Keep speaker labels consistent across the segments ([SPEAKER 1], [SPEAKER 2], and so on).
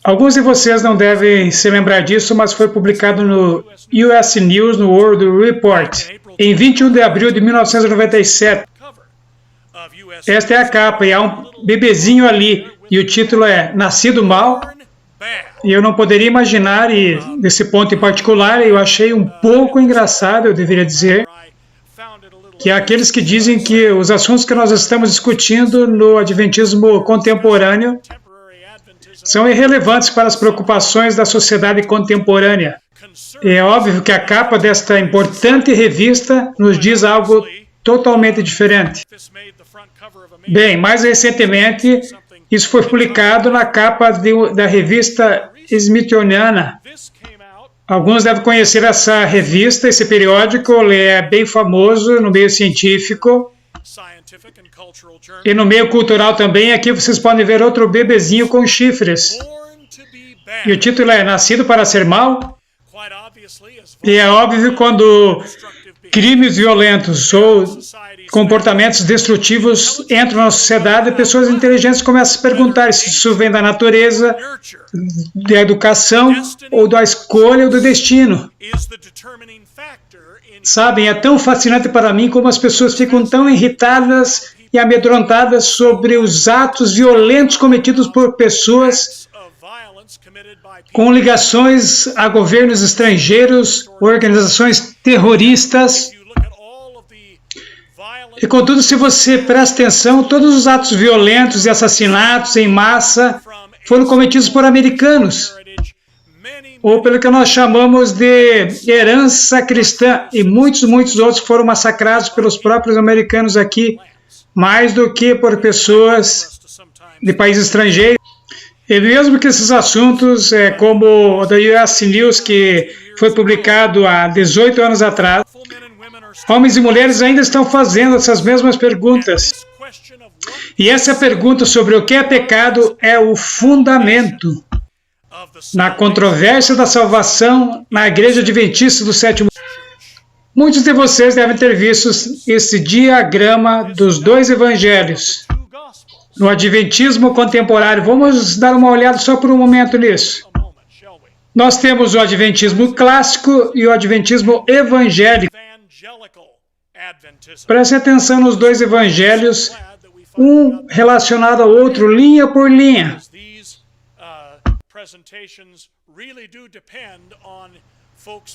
[SPEAKER 1] Alguns de vocês não devem se lembrar disso, mas foi publicado no US News no World Report em 21 de abril de 1997. Esta é a capa e há um bebezinho ali e o título é Nascido Mal. E eu não poderia imaginar, e nesse ponto em particular eu achei um pouco engraçado, eu deveria dizer, que aqueles que dizem que os assuntos que nós estamos discutindo no Adventismo contemporâneo são irrelevantes para as preocupações da sociedade contemporânea. É óbvio que a capa desta importante revista nos diz algo totalmente diferente. Bem, mais recentemente, isso foi publicado na capa da revista Smithsoniana. Alguns devem conhecer essa revista, esse periódico, ele é bem famoso no meio científico e no meio cultural também. Aqui vocês podem ver outro bebezinho com chifres. E o título é Nascido para Ser Mal. E é óbvio quando crimes violentos ou comportamentos destrutivos entram na sociedade, pessoas inteligentes começam a se perguntar se isso vem da natureza, da educação, ou da escolha ou do destino. Sabem, é tão fascinante para mim como as pessoas ficam tão irritadas e amedrontadas sobre os atos violentos cometidos por pessoas com ligações a governos estrangeiros, organizações terroristas. E, contudo, se você presta atenção, todos os atos violentos e assassinatos em massa foram cometidos por americanos, ou pelo que nós chamamos de herança cristã, e muitos outros foram massacrados pelos próprios americanos aqui, mais do que por pessoas de países estrangeiros. E mesmo que esses assuntos, como o da US News, que foi publicado há 18 anos atrás, homens e mulheres ainda estão fazendo essas mesmas perguntas. E essa pergunta sobre o que é pecado é o fundamento na controvérsia da salvação na Igreja Adventista do Sétimo Dia. Muitos de vocês devem ter visto esse diagrama dos dois evangelhos no Adventismo contemporâneo. Vamos dar uma olhada só por um momento nisso. Nós temos o Adventismo clássico e o Adventismo evangélico. Preste atenção nos dois evangelhos, um relacionado ao outro, linha por linha.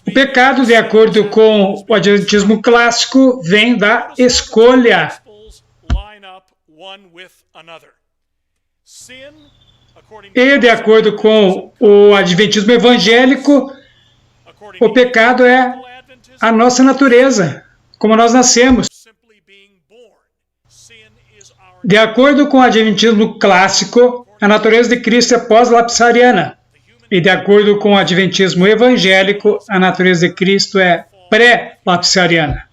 [SPEAKER 1] O pecado, de acordo com o Adventismo clássico, vem da escolha. E, de acordo com o Adventismo evangélico, o pecado é a nossa natureza, como nós nascemos. De acordo com o Adventismo clássico, a natureza de Cristo é pós-lapsariana. E de acordo com o Adventismo evangélico, a natureza de Cristo é pré-lapsariana.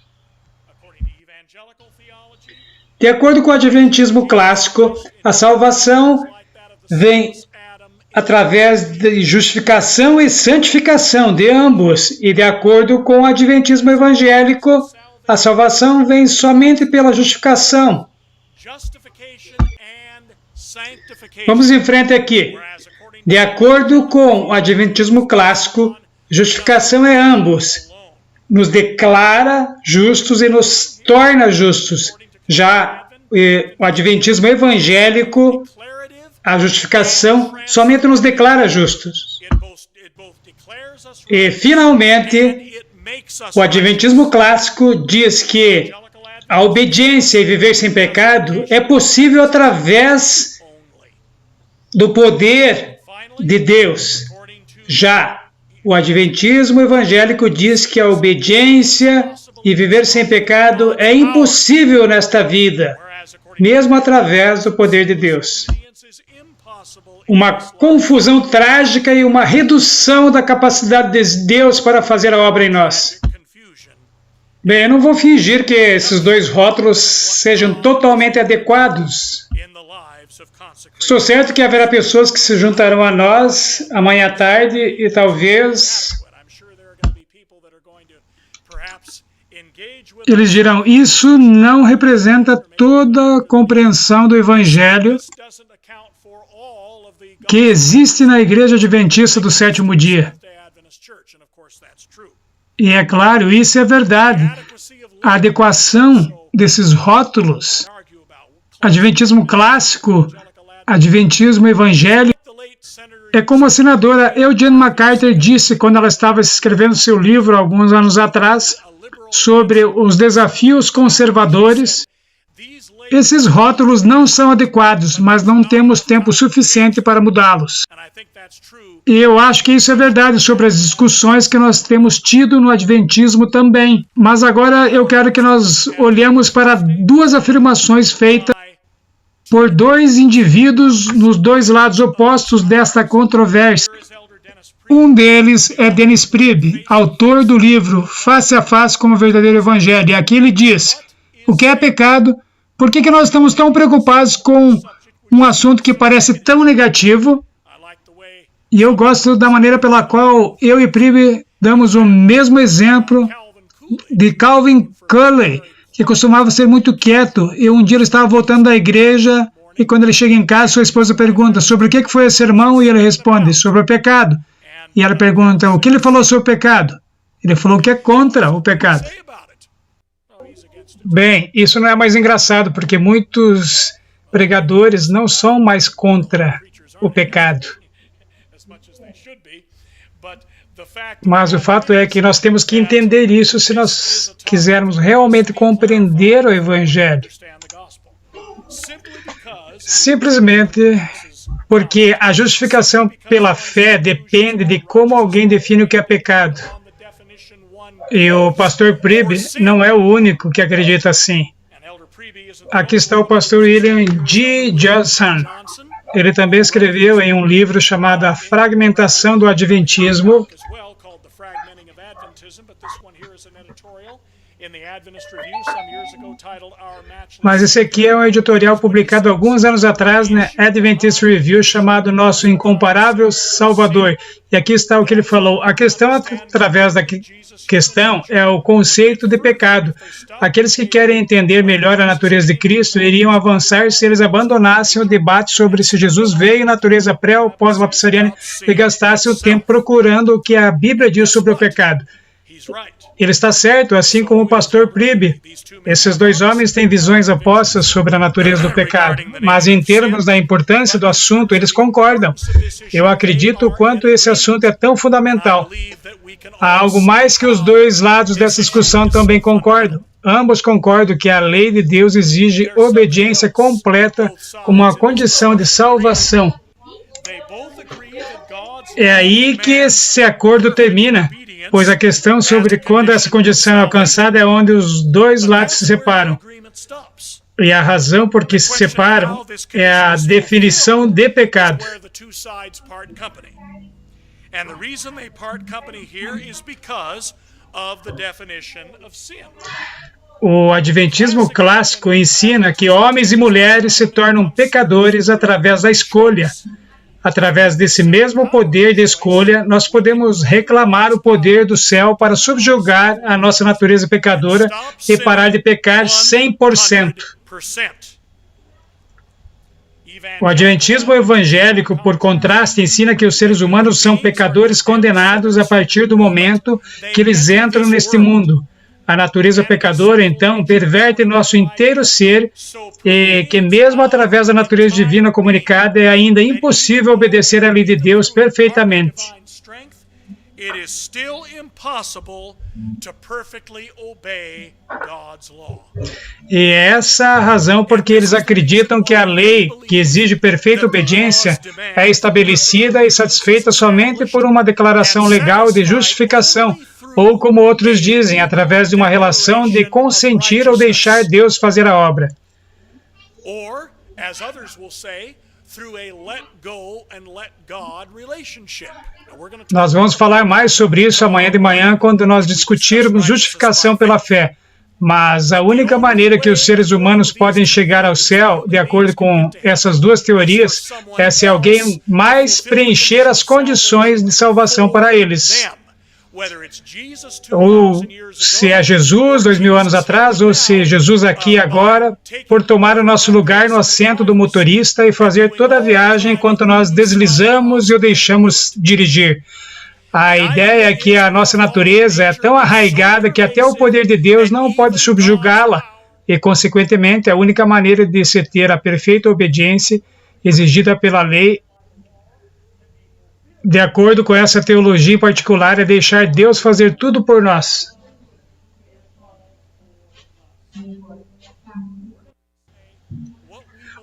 [SPEAKER 1] De acordo com o Adventismo clássico, a salvação vem através de justificação e santificação de ambos. E de acordo com o Adventismo evangélico, a salvação vem somente pela justificação. Vamos em frente aqui. De acordo com o Adventismo clássico, justificação é ambos. Nos declara justos e nos torna justos. Já o Adventismo evangélico, a justificação somente nos declara justos. E, finalmente, o Adventismo clássico diz que a obediência e viver sem pecado é possível através do poder de Deus. Já o Adventismo evangélico diz que a obediência e viver sem pecado é impossível nesta vida, mesmo através do poder de Deus. Uma confusão trágica e uma redução da capacidade de Deus para fazer a obra em nós. Bem, eu não vou fingir que esses dois rótulos sejam totalmente adequados. Estou certo que haverá pessoas que se juntarão a nós amanhã à tarde e talvez eles dirão, isso não representa toda a compreensão do Evangelho, que existe na Igreja Adventista do Sétimo Dia. E é claro, isso é verdade. A adequação desses rótulos, Adventismo clássico, Adventismo evangélico, é como a senadora Eugene MacArthur disse quando ela estava escrevendo seu livro alguns anos atrás sobre os desafios conservadores. Esses rótulos não são adequados, mas não temos tempo suficiente para mudá-los. E eu acho que isso é verdade sobre as discussões que nós temos tido no Adventismo também. Mas agora eu quero que nós olhemos para duas afirmações feitas por dois indivíduos nos dois lados opostos desta controvérsia. Um deles é Dennis Priebe, autor do livro Face a Face com o Verdadeiro Evangelho. E aqui ele diz, o que é pecado? Por que nós estamos tão preocupados com um assunto que parece tão negativo? E eu gosto da maneira pela qual eu e Priebe damos o mesmo exemplo de Calvin Cooley, que costumava ser muito quieto, e um dia ele estava voltando da igreja, e quando ele chega em casa, sua esposa pergunta sobre o que foi esse sermão, e ele responde, sobre o pecado. E ela pergunta, o que ele falou sobre o pecado? Ele falou que é contra o pecado. Bem, isso não é mais engraçado, porque muitos pregadores não são mais contra o pecado. Mas o fato é que nós temos que entender isso se nós quisermos realmente compreender o Evangelho. Simplesmente porque a justificação pela fé depende de como alguém define o que é pecado. E o pastor Priebe não é o único que acredita assim. Aqui está o pastor William G. Johnson. Ele também escreveu em um livro chamado A Fragmentação do Adventismo. Mas esse aqui é um editorial publicado alguns anos atrás na Adventist Review chamado Nosso Incomparável Salvador. E aqui está o que ele falou. A questão através da questão é o conceito de pecado. Aqueles que querem entender melhor a natureza de Cristo iriam avançar se eles abandonassem o debate sobre se Jesus veio em natureza pré ou pós-lapsariana e gastassem o tempo procurando o que a Bíblia diz sobre o pecado. Ele está certo, assim como o pastor Priebe. Esses dois homens têm visões opostas sobre a natureza do pecado, mas em termos da importância do assunto, eles concordam. Eu acredito o quanto esse assunto é tão fundamental. Há algo mais que os dois lados dessa discussão também concordam. Ambos concordam que a lei de Deus exige obediência completa como uma condição de salvação. É aí que esse acordo termina. Pois a questão sobre quando essa condição é alcançada é onde os dois lados se separam. E a razão por que se separam é a definição de pecado. O Adventismo clássico ensina que homens e mulheres se tornam pecadores através da escolha. Através desse mesmo poder de escolha, nós podemos reclamar o poder do céu para subjugar a nossa natureza pecadora e parar de pecar 100%. O Adventismo evangélico, por contraste, ensina que os seres humanos são pecadores condenados a partir do momento que eles entram neste mundo. A natureza pecadora, então, perverte nosso inteiro ser e que mesmo através da natureza divina comunicada é ainda impossível obedecer à lei de Deus perfeitamente. E é essa a razão porque eles acreditam que a lei, que exige perfeita obediência, é estabelecida e satisfeita somente por uma declaração legal de justificação, ou como outros dizem, através de uma relação de consentir ou deixar Deus fazer a obra. Nós vamos falar mais sobre isso amanhã de manhã quando nós discutirmos justificação pela fé. Mas a única maneira que os seres humanos podem chegar ao céu, de acordo com essas duas teorias, é se alguém mais preencher as condições de salvação para eles. ou se é Jesus 2000 anos atrás, ou se é Jesus aqui agora, por tomar o nosso lugar no assento do motorista e fazer toda a viagem enquanto nós deslizamos e o deixamos dirigir. A ideia é que a nossa natureza é tão arraigada que até o poder de Deus não pode subjugá-la e, consequentemente, a única maneira de se ter a perfeita obediência exigida pela lei, de acordo com essa teologia em particular, é deixar Deus fazer tudo por nós.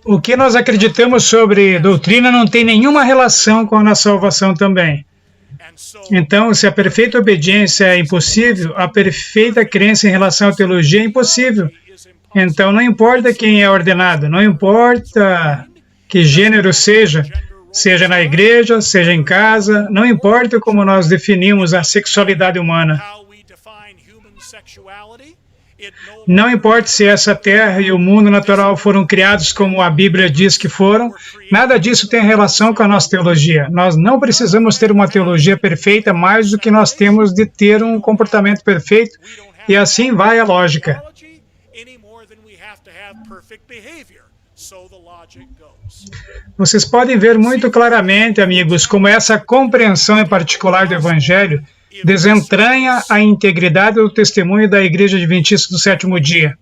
[SPEAKER 1] O que nós acreditamos sobre doutrina não tem nenhuma relação com a nossa salvação também. Então, se a perfeita obediência é impossível, a perfeita crença em relação à teologia é impossível. Então, não importa quem é ordenado, não importa que gênero seja na igreja, seja em casa, não importa como nós definimos a sexualidade humana. Não importa se essa terra e o mundo natural foram criados como a Bíblia diz que foram, nada disso tem relação com a nossa teologia. Nós não precisamos ter uma teologia perfeita mais do que nós temos de ter um comportamento perfeito, e assim vai a lógica. Vocês podem ver muito claramente, amigos, como essa compreensão em particular do Evangelho desentranha a integridade do testemunho da Igreja Adventista do Sétimo Dia.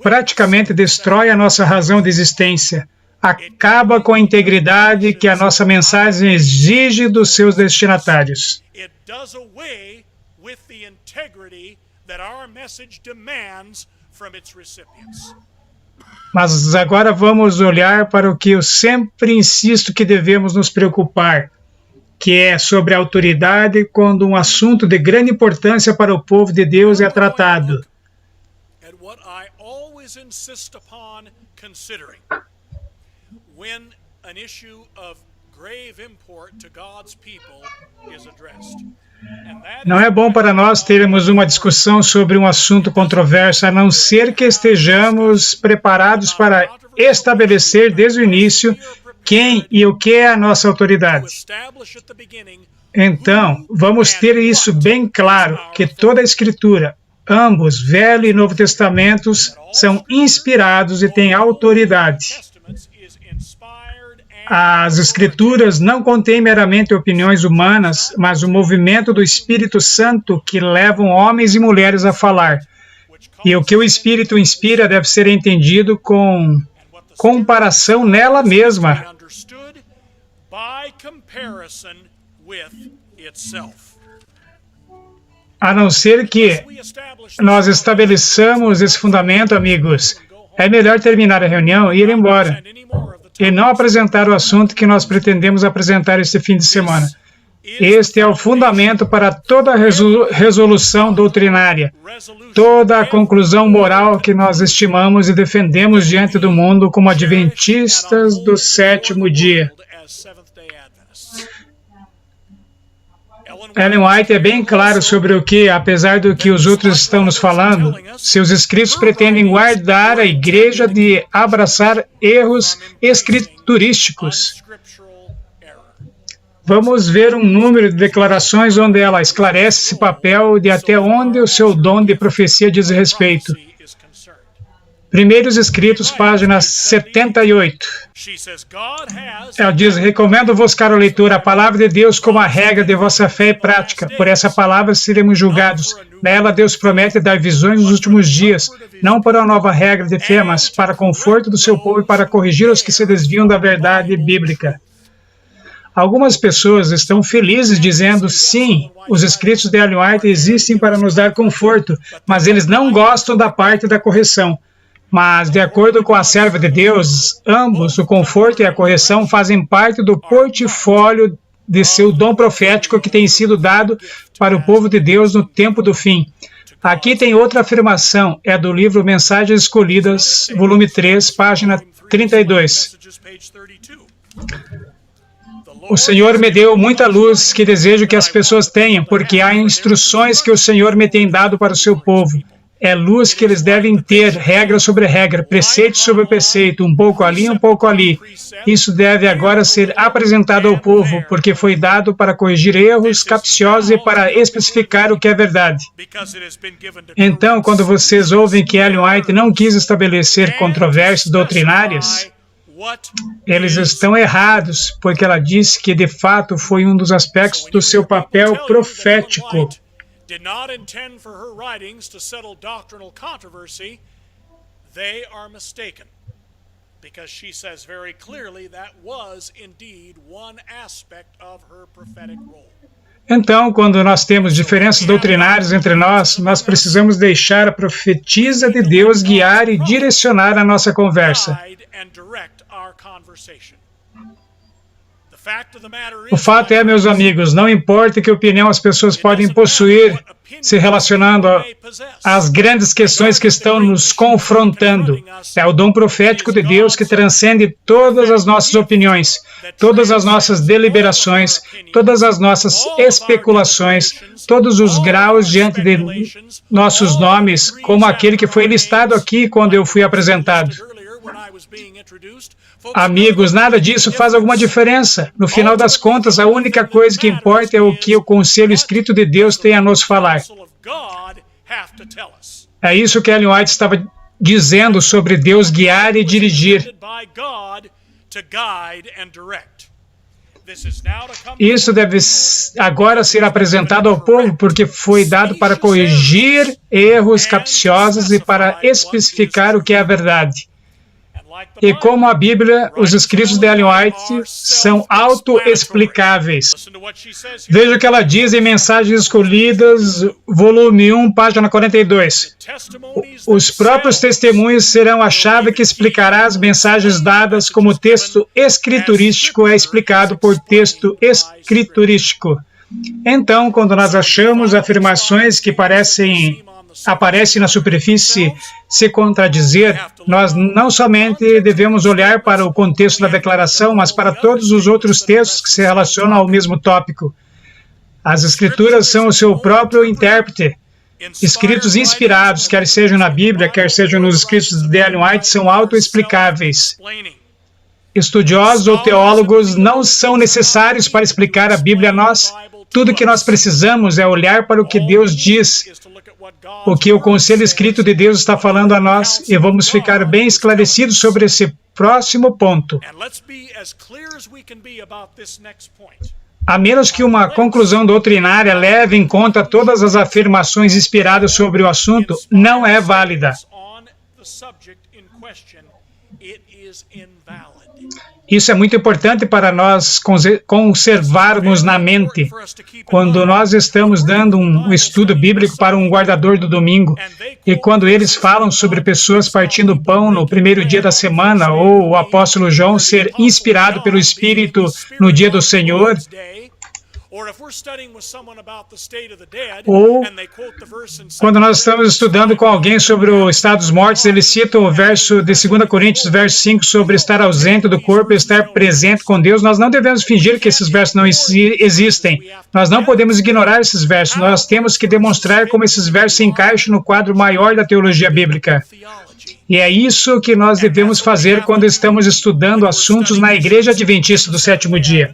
[SPEAKER 1] Praticamente destrói a nossa razão de existência. Acaba com a integridade que a nossa mensagem exige dos seus destinatários. Mas agora vamos olhar para o que eu sempre insisto que devemos nos preocupar, que é sobre a autoridade quando um assunto de grande importância para o povo de Deus é tratado. Não é bom para nós termos uma discussão sobre um assunto controverso, a não ser que estejamos preparados para estabelecer desde o início quem e o que é a nossa autoridade. Então, vamos ter isso bem claro, que toda a Escritura, ambos, Velho e Novo Testamentos, são inspirados e têm autoridade. As Escrituras não contêm meramente opiniões humanas, mas o movimento do Espírito Santo que levam homens e mulheres a falar. E o que o Espírito inspira deve ser entendido com comparação nela mesma. A não ser que nós estabeleçamos esse fundamento, amigos, é melhor terminar a reunião e ir embora, e não apresentar o assunto que nós pretendemos apresentar este fim de semana. Este é o fundamento para toda a resolução doutrinária, toda a conclusão moral que nós estimamos e defendemos diante do mundo como adventistas do sétimo dia. Ellen White é bem claro sobre o que, apesar do que os outros estão nos falando, seus escritos pretendem guardar a igreja de abraçar erros escriturísticos. Vamos ver um número de declarações onde ela esclarece esse papel de até onde o seu dom de profecia diz respeito. Primeiros Escritos, página 78. Ela diz: recomendo-vos, caro leitor, a palavra de Deus como a regra de vossa fé e prática. Por essa palavra seremos julgados. Nela Deus promete dar visões nos últimos dias, não para uma nova regra de fé, mas para conforto do seu povo e para corrigir os que se desviam da verdade bíblica. Algumas pessoas estão felizes dizendo, sim, os escritos de Ellen White existem para nos dar conforto, mas eles não gostam da parte da correção. Mas, de acordo com a serva de Deus, ambos, o conforto e a correção, fazem parte do portfólio de seu dom profético que tem sido dado para o povo de Deus no tempo do fim. Aqui tem outra afirmação, é do livro Mensagens Escolhidas, volume 3, página 32. O Senhor me deu muita luz que desejo que as pessoas tenham, porque há instruções que o Senhor me tem dado para o seu povo. é luz que eles devem ter, regra sobre regra, preceito sobre preceito, um pouco ali, um pouco ali. Isso deve agora ser apresentado ao povo, porque foi dado para corrigir erros capciosos e para especificar o que é verdade. Então, quando vocês ouvem que Ellen White não quis estabelecer controvérsias doutrinárias, eles estão errados, porque ela disse que, de fato, foi um dos aspectos do seu papel profético.
[SPEAKER 2] Did not intend for her writings to settle doctrinal controversy, they are mistaken, because she says very clearly that was indeed one aspect of her prophetic role.
[SPEAKER 1] Então, quando nós temos diferenças doutrinárias entre nós, nós precisamos deixar a profetisa de Deus guiar e direcionar a nossa conversa. O fato é, meus amigos, não importa que opinião as pessoas podem possuir se relacionando às grandes questões que estão nos confrontando. É o dom profético de Deus que transcende todas as nossas opiniões, todas as nossas deliberações, todas as nossas especulações, todos os graus diante de nossos nomes, como aquele que foi listado aqui quando eu fui apresentado. Amigos, nada disso faz alguma diferença. No final das contas, a única coisa que importa é o que o conselho escrito de Deus tem a nos falar. É isso que Ellen White estava dizendo sobre Deus guiar e dirigir. Isso deve agora ser apresentado ao povo, porque foi dado para corrigir erros capciosos e para especificar o que é a verdade. E como a Bíblia, os escritos de Ellen White são autoexplicáveis. Veja o que ela diz em Mensagens Escolhidas, volume 1, página 42. Os próprios testemunhos serão a chave que explicará as mensagens dadas como texto escriturístico é explicado por texto escriturístico. Então, quando nós achamos afirmações que aparecem na superfície se contradizer, nós não somente devemos olhar para o contexto da declaração, mas para todos os outros textos que se relacionam ao mesmo tópico. As Escrituras são o seu próprio intérprete. Escritos inspirados, quer sejam na Bíblia, quer sejam nos escritos de Ellen White, são autoexplicáveis. Estudiosos ou teólogos não são necessários para explicar a Bíblia a nós. Tudo que nós precisamos é olhar para o que Deus diz, o que o conselho escrito de Deus está falando a nós, e vamos ficar bem esclarecidos sobre esse próximo ponto. A menos que uma conclusão doutrinária leve em conta todas as afirmações inspiradas sobre o assunto, não é válida. Isso é muito importante para nós conservarmos na mente quando nós estamos dando um estudo bíblico para um guardador do domingo, e quando eles falam sobre pessoas partindo pão no primeiro dia da semana, ou o apóstolo João ser inspirado pelo Espírito no dia do Senhor, ou quando nós estamos estudando com alguém sobre o estado dos mortos, eles citam o verso de 2 Coríntios, verso 5, sobre estar ausente do corpo e estar presente com Deus. Nós não devemos fingir que esses versos não existem. Nós não podemos ignorar esses versos. Nós temos que demonstrar como esses versos se encaixam no quadro maior da teologia bíblica. E é isso que nós devemos fazer quando estamos estudando assuntos na Igreja Adventista do Sétimo Dia.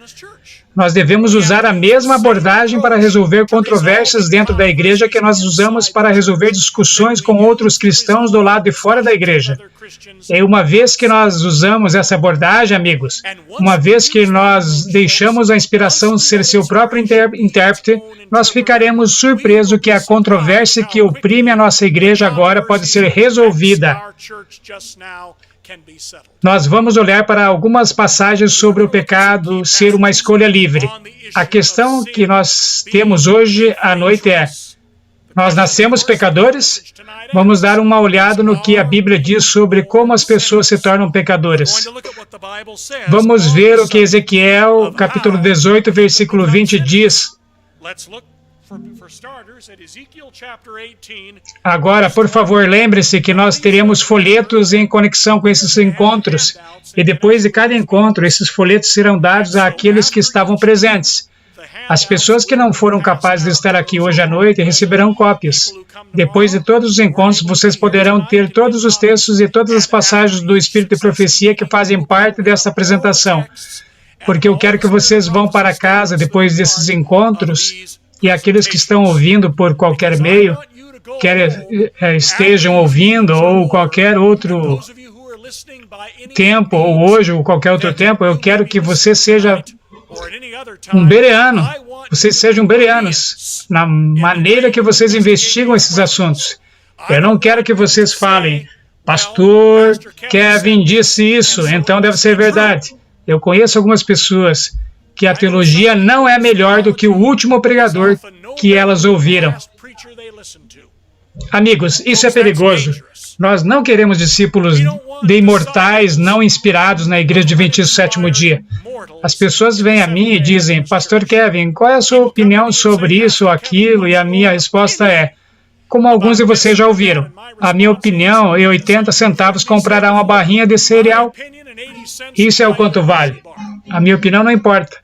[SPEAKER 1] Nós devemos usar a mesma abordagem para resolver controvérsias dentro da igreja que nós usamos para resolver discussões com outros cristãos do lado de fora da igreja. E uma vez que nós usamos essa abordagem, amigos, uma vez que nós deixamos a inspiração ser seu próprio intérprete, nós ficaremos surpresos que a controvérsia que oprime a nossa igreja agora pode ser resolvida. Nós vamos olhar para algumas passagens sobre o pecado ser uma escolha livre. A questão que nós temos hoje à noite é: nós nascemos pecadores? Vamos dar uma olhada no que a Bíblia diz sobre como as pessoas se tornam pecadoras. Vamos ver o que Ezequiel, capítulo 18, versículo 20 diz. Agora, por favor, lembre-se que nós teremos folhetos em conexão com esses encontros, e depois de cada encontro, esses folhetos serão dados àqueles que estavam presentes. As pessoas que não foram capazes de estar aqui hoje à noite receberão cópias. Depois de todos os encontros, vocês poderão ter todos os textos e todas as passagens do Espírito de Profecia que fazem parte dessa apresentação. Porque eu quero que vocês vão para casa depois desses encontros, e aqueles que estão ouvindo por qualquer meio, quer estejam ouvindo ou qualquer outro tempo, ou hoje, ou qualquer outro tempo, eu quero que você seja um bereano, vocês sejam bereanos, na maneira que vocês investigam esses assuntos. Eu não quero que vocês falem, Pastor Kevin disse isso, então deve ser verdade. Eu conheço algumas pessoas que a teologia não é melhor do que o último pregador que elas ouviram. Amigos, isso é perigoso. Nós não queremos discípulos de imortais não inspirados na Igreja Adventista do Sétimo Dia. As pessoas vêm a mim e dizem, Pastor Kevin, qual é a sua opinião sobre isso ou aquilo? E a minha resposta é, como alguns de vocês já ouviram, a minha opinião, em 80 centavos comprará uma barrinha de cereal. Isso é o quanto vale. A minha opinião não importa.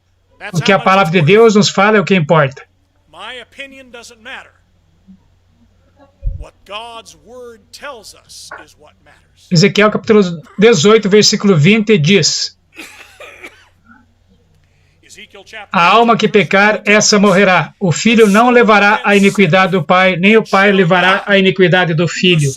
[SPEAKER 1] O que a palavra de Deus nos fala é o que importa. Ezequiel capítulo 18, versículo 20 diz, a alma que pecar, essa morrerá. O filho não levará a iniquidade do pai, nem o pai levará a iniquidade do filho.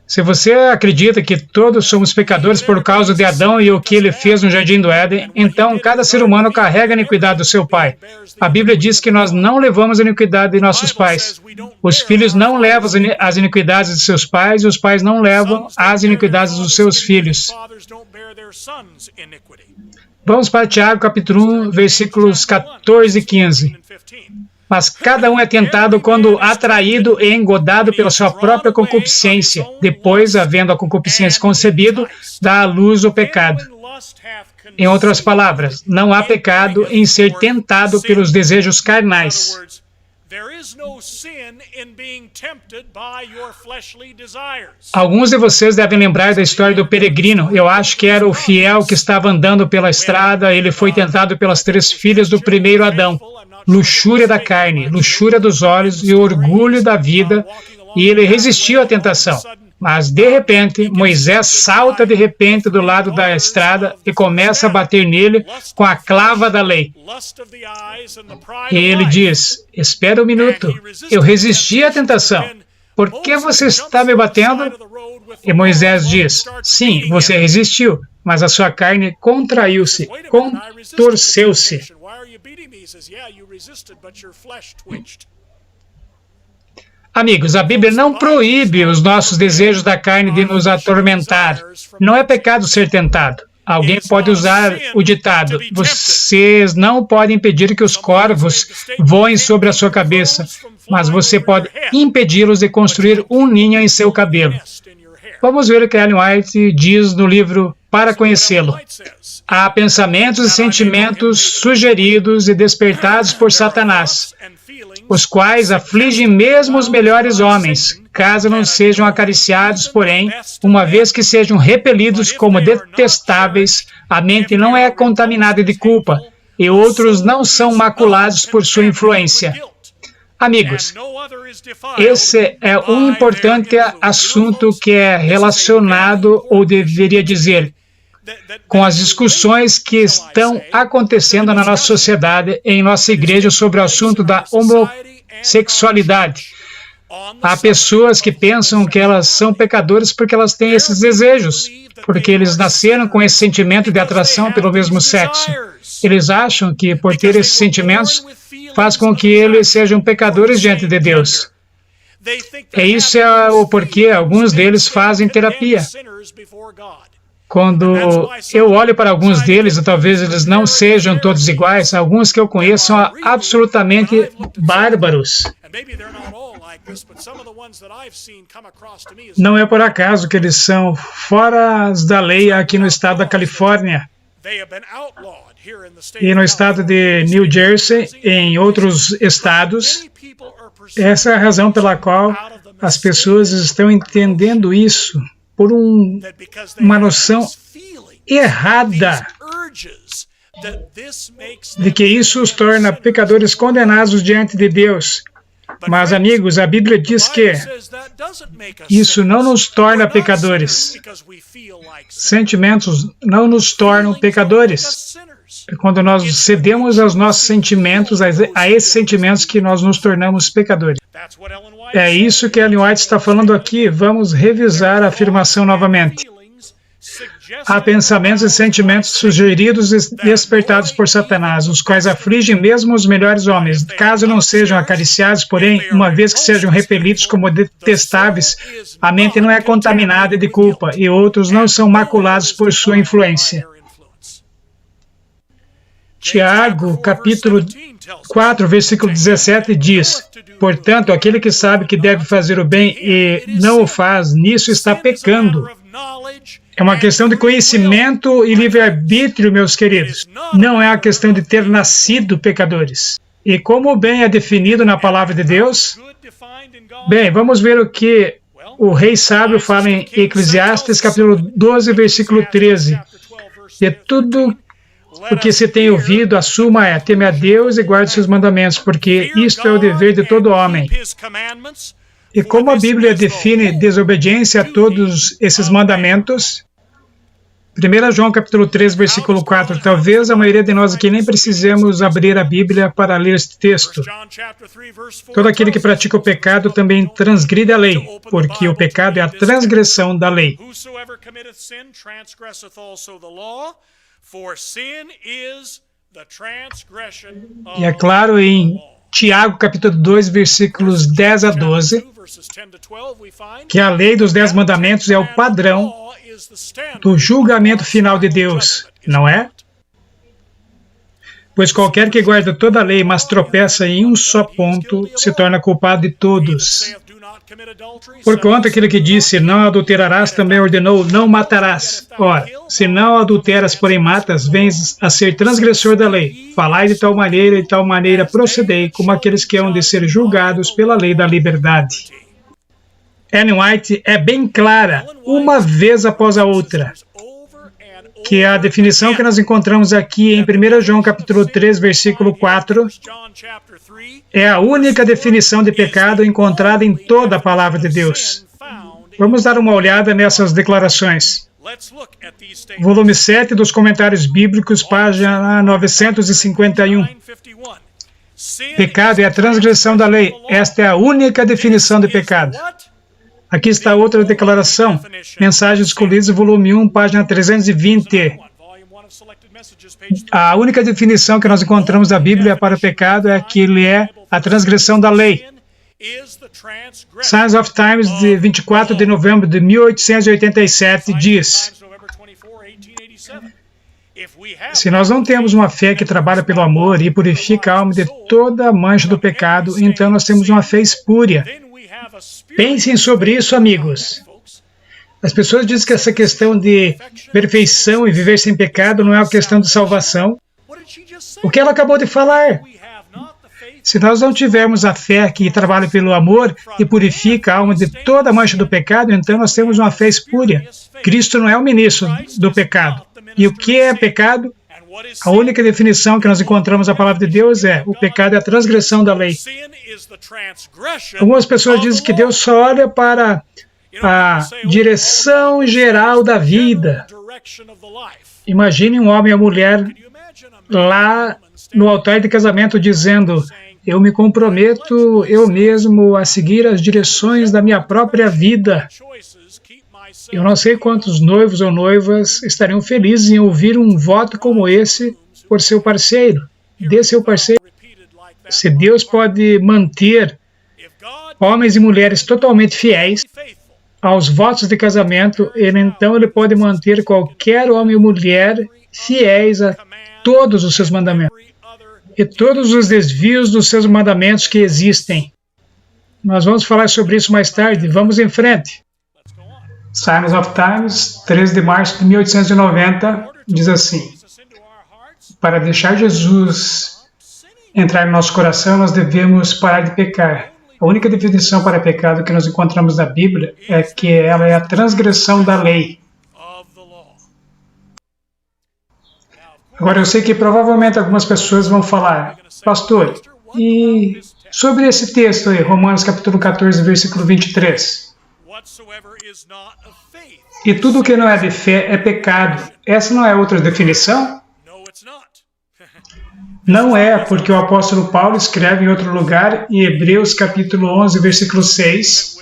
[SPEAKER 1] Se você acredita que todos somos pecadores por causa de Adão e o que ele fez no Jardim do Éden, então cada ser humano carrega a iniquidade do seu pai. A Bíblia diz que nós não levamos a iniquidade de nossos pais. Os filhos não levam as iniquidades de seus pais e os pais não levam as iniquidades dos seus filhos. Vamos para Tiago capítulo 1, versículos 14 e 15. Mas cada um é tentado quando atraído e engodado pela sua própria concupiscência. Depois, havendo a concupiscência concebido, dá à luz o pecado. Em outras palavras, não há pecado em ser tentado pelos desejos carnais. Alguns de vocês devem lembrar da história do peregrino. Eu acho que era o fiel que estava andando pela estrada. Ele foi tentado pelas 3 filhas do primeiro Adão. Luxúria da carne, luxúria dos olhos e orgulho da vida, e ele resistiu à tentação. Mas, de repente, Moisés salta de repente do lado da estrada e começa a bater nele com a clava da lei. E ele diz, espera um minuto, eu resisti à tentação. Por que você está me batendo? E Moisés diz, sim, você resistiu, mas a sua carne contraiu-se, contorceu-se. Amigos, a Bíblia não proíbe os nossos desejos da carne de nos atormentar. Não é pecado ser tentado. Alguém pode usar o ditado, vocês não podem impedir que os corvos voem sobre a sua cabeça, mas você pode impedi-los de construir um ninho em seu cabelo. Vamos ver o que Ellen White diz no livro Para Conhecê-lo. Há pensamentos e sentimentos sugeridos e despertados por Satanás, os quais afligem mesmo os melhores homens, caso não sejam acariciados, porém, uma vez que sejam repelidos como detestáveis, a mente não é contaminada de culpa, e outros não são maculados por sua influência. Amigos, esse é um importante assunto que é relacionado, ou deveria dizer, com as discussões que estão acontecendo na nossa sociedade, em nossa igreja, sobre o assunto da homossexualidade. Há pessoas que pensam que elas são pecadoras porque elas têm esses desejos, porque eles nasceram com esse sentimento de atração pelo mesmo sexo. Eles acham que, por ter esses sentimentos, faz com que eles sejam pecadores diante de Deus. E isso é o porquê alguns deles fazem terapia. Quando eu olho para alguns deles, e talvez eles não sejam todos iguais, alguns que eu conheço são absolutamente bárbaros. Não é por acaso que eles são fora da lei aqui no estado da Califórnia. E no estado de New Jersey, em outros estados, essa é a razão pela qual as pessoas estão entendendo isso. por uma noção errada de que isso os torna pecadores condenados diante de Deus. Mas, amigos, a Bíblia diz que isso não nos torna pecadores. Sentimentos não nos tornam pecadores. Quando nós cedemos aos nossos sentimentos, a esses sentimentos que nós nos tornamos pecadores. É isso que Ellen White está falando aqui. Vamos revisar a afirmação novamente. Há pensamentos e sentimentos sugeridos e despertados por Satanás, os quais afligem mesmo os melhores homens, caso não sejam acariciados, porém, uma vez que sejam repelidos como detestáveis, a mente não é contaminada de culpa e outros não são maculados por sua influência. Tiago, capítulo 4, versículo 17 diz: portanto, aquele que sabe que deve fazer o bem e não o faz, nisso está pecando. É uma questão de conhecimento e livre-arbítrio, meus queridos. Não é a questão de ter nascido pecadores. E como o bem é definido na palavra de Deus? Bem, vamos ver o que o rei sábio fala em Eclesiastes, capítulo 12, versículo 13. E tudo o que se tem ouvido, a suma é: teme a Deus e guarde seus mandamentos, porque isto é o dever de todo homem. E como a Bíblia define desobediência a todos esses mandamentos? 1 João capítulo 3, versículo 4. Talvez a maioria de nós aqui nem precisemos abrir a Bíblia para ler este texto. Todo aquele que pratica o pecado também transgride a lei, porque o pecado é a transgressão da lei. E é claro em Tiago, capítulo 2, versículos 10 a 12, que a lei dos 10 mandamentos é o padrão do julgamento final de Deus, não é? Pois qualquer que guarda toda a lei, mas tropeça em um só ponto, se torna culpado de todos. Porquanto aquele que disse, não adulterarás, também ordenou, não matarás. Ora, se não adulteras, porém matas, vens a ser transgressor da lei. Falai de tal maneira e de tal maneira procedei, como aqueles que hão de ser julgados pela lei da liberdade. Ellen White é bem clara, uma vez após a outra, que a definição que nós encontramos aqui em 1 João capítulo 3, versículo 4, é a única definição de pecado encontrada em toda a palavra de Deus. Vamos dar uma olhada nessas declarações. Volume 7 dos Comentários Bíblicos, página 951. Pecado é a transgressão da lei. Esta é a única definição de pecado. Aqui está outra declaração. Mensagens Escolhidas, volume 1, página 320. A única definição que nós encontramos da Bíblia para o pecado é que ele é a transgressão da lei. Signs of Times, de 24 de novembro de 1887, diz: se nós não temos uma fé que trabalha pelo amor e purifica a alma de toda a mancha do pecado, então nós temos uma fé espúria. Pensem sobre isso, amigos. As pessoas dizem que essa questão de perfeição e viver sem pecado não é uma questão de salvação. O que ela acabou de falar? Se nós não tivermos a fé que trabalha pelo amor e purifica a alma de toda a mancha do pecado, então nós temos uma fé espúria. Cristo não é o ministro do pecado. E o que é pecado? A única definição que nós encontramos na palavra de Deus é: o pecado é a transgressão da lei. Algumas pessoas dizem que Deus só olha para a direção geral da vida. Imagine um homem e uma mulher lá no altar de casamento dizendo: eu me comprometo eu mesmo a seguir as direções da minha própria vida. Eu não sei quantos noivos ou noivas estariam felizes em ouvir um voto como esse por seu parceiro, de seu parceiro. Se Deus pode manter homens e mulheres totalmente fiéis aos votos de casamento, então Ele pode manter qualquer homem e mulher fiéis a todos os seus mandamentos e todos os desvios dos seus mandamentos que existem. Nós vamos falar sobre isso mais tarde. Vamos em frente. Signs of Times, 13 de março de 1890, diz assim: para deixar Jesus entrar no nosso coração, nós devemos parar de pecar. A única definição para pecado que nós encontramos na Bíblia é que ela é a transgressão da lei. Agora, eu sei que provavelmente algumas pessoas vão falar, pastor, e sobre esse texto aí, Romanos capítulo 14, versículo 23? E tudo que não é de fé é pecado. Essa não é outra definição? Não é, porque o apóstolo Paulo escreve em outro lugar, em Hebreus capítulo 11, versículo 6,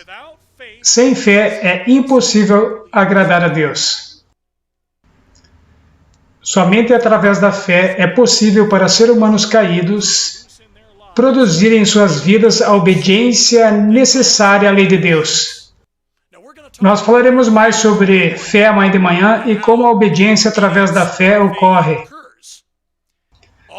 [SPEAKER 1] sem fé é impossível agradar a Deus. Somente através da fé é possível para seres humanos caídos produzirem em suas vidas a obediência necessária à lei de Deus. Nós falaremos mais sobre fé amanhã de manhã e como a obediência através da fé ocorre.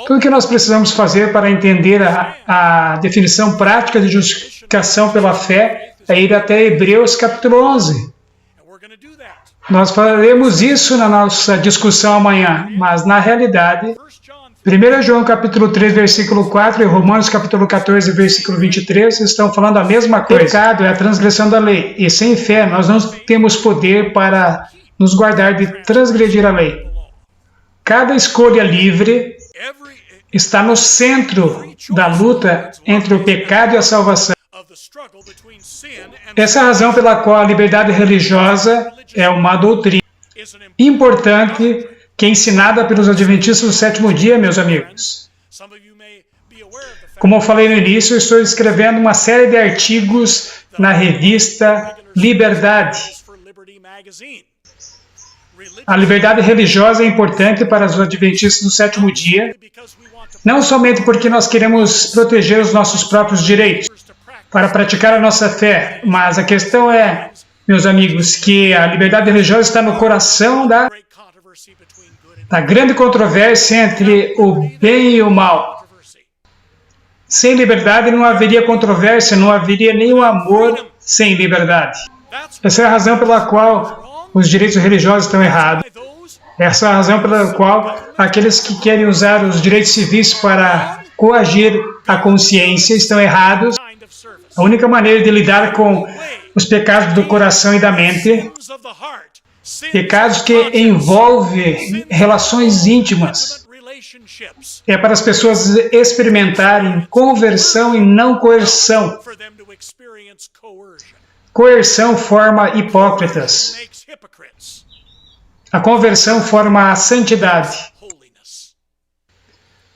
[SPEAKER 1] Tudo o que nós precisamos fazer para entender a definição prática de justificação pela fé é ir até Hebreus capítulo 11. Nós faremos isso na nossa discussão amanhã, mas na realidade, 1 João capítulo 3, versículo 4 e Romanos capítulo 14, versículo 23 estão falando a mesma coisa. Pecado é a transgressão da lei, e sem fé nós não temos poder para nos guardar de transgredir a lei. Cada escolha livre está no centro da luta entre o pecado e a salvação. Essa é a razão pela qual a liberdade religiosa é uma doutrina importante que é ensinada pelos adventistas do sétimo dia, meus amigos. Como eu falei no início, eu estou escrevendo uma série de artigos na revista Liberdade. A liberdade religiosa é importante para os adventistas do sétimo dia, não somente porque nós queremos proteger os nossos próprios direitos, para praticar a nossa fé, mas a questão é, meus amigos, que a liberdade religiosa está no coração da grande controvérsia entre o bem e o mal. Sem liberdade não haveria controvérsia, não haveria nenhum amor sem liberdade. Essa é a razão pela qual os direitos religiosos estão errados. Essa é a razão pela qual aqueles que querem usar os direitos civis para coagir a consciência estão errados. A única maneira de lidar com os pecados do coração e da mente, pecados que envolvem relações íntimas, é para as pessoas experimentarem conversão e não coerção. Coerção forma hipócritas. A conversão forma a santidade.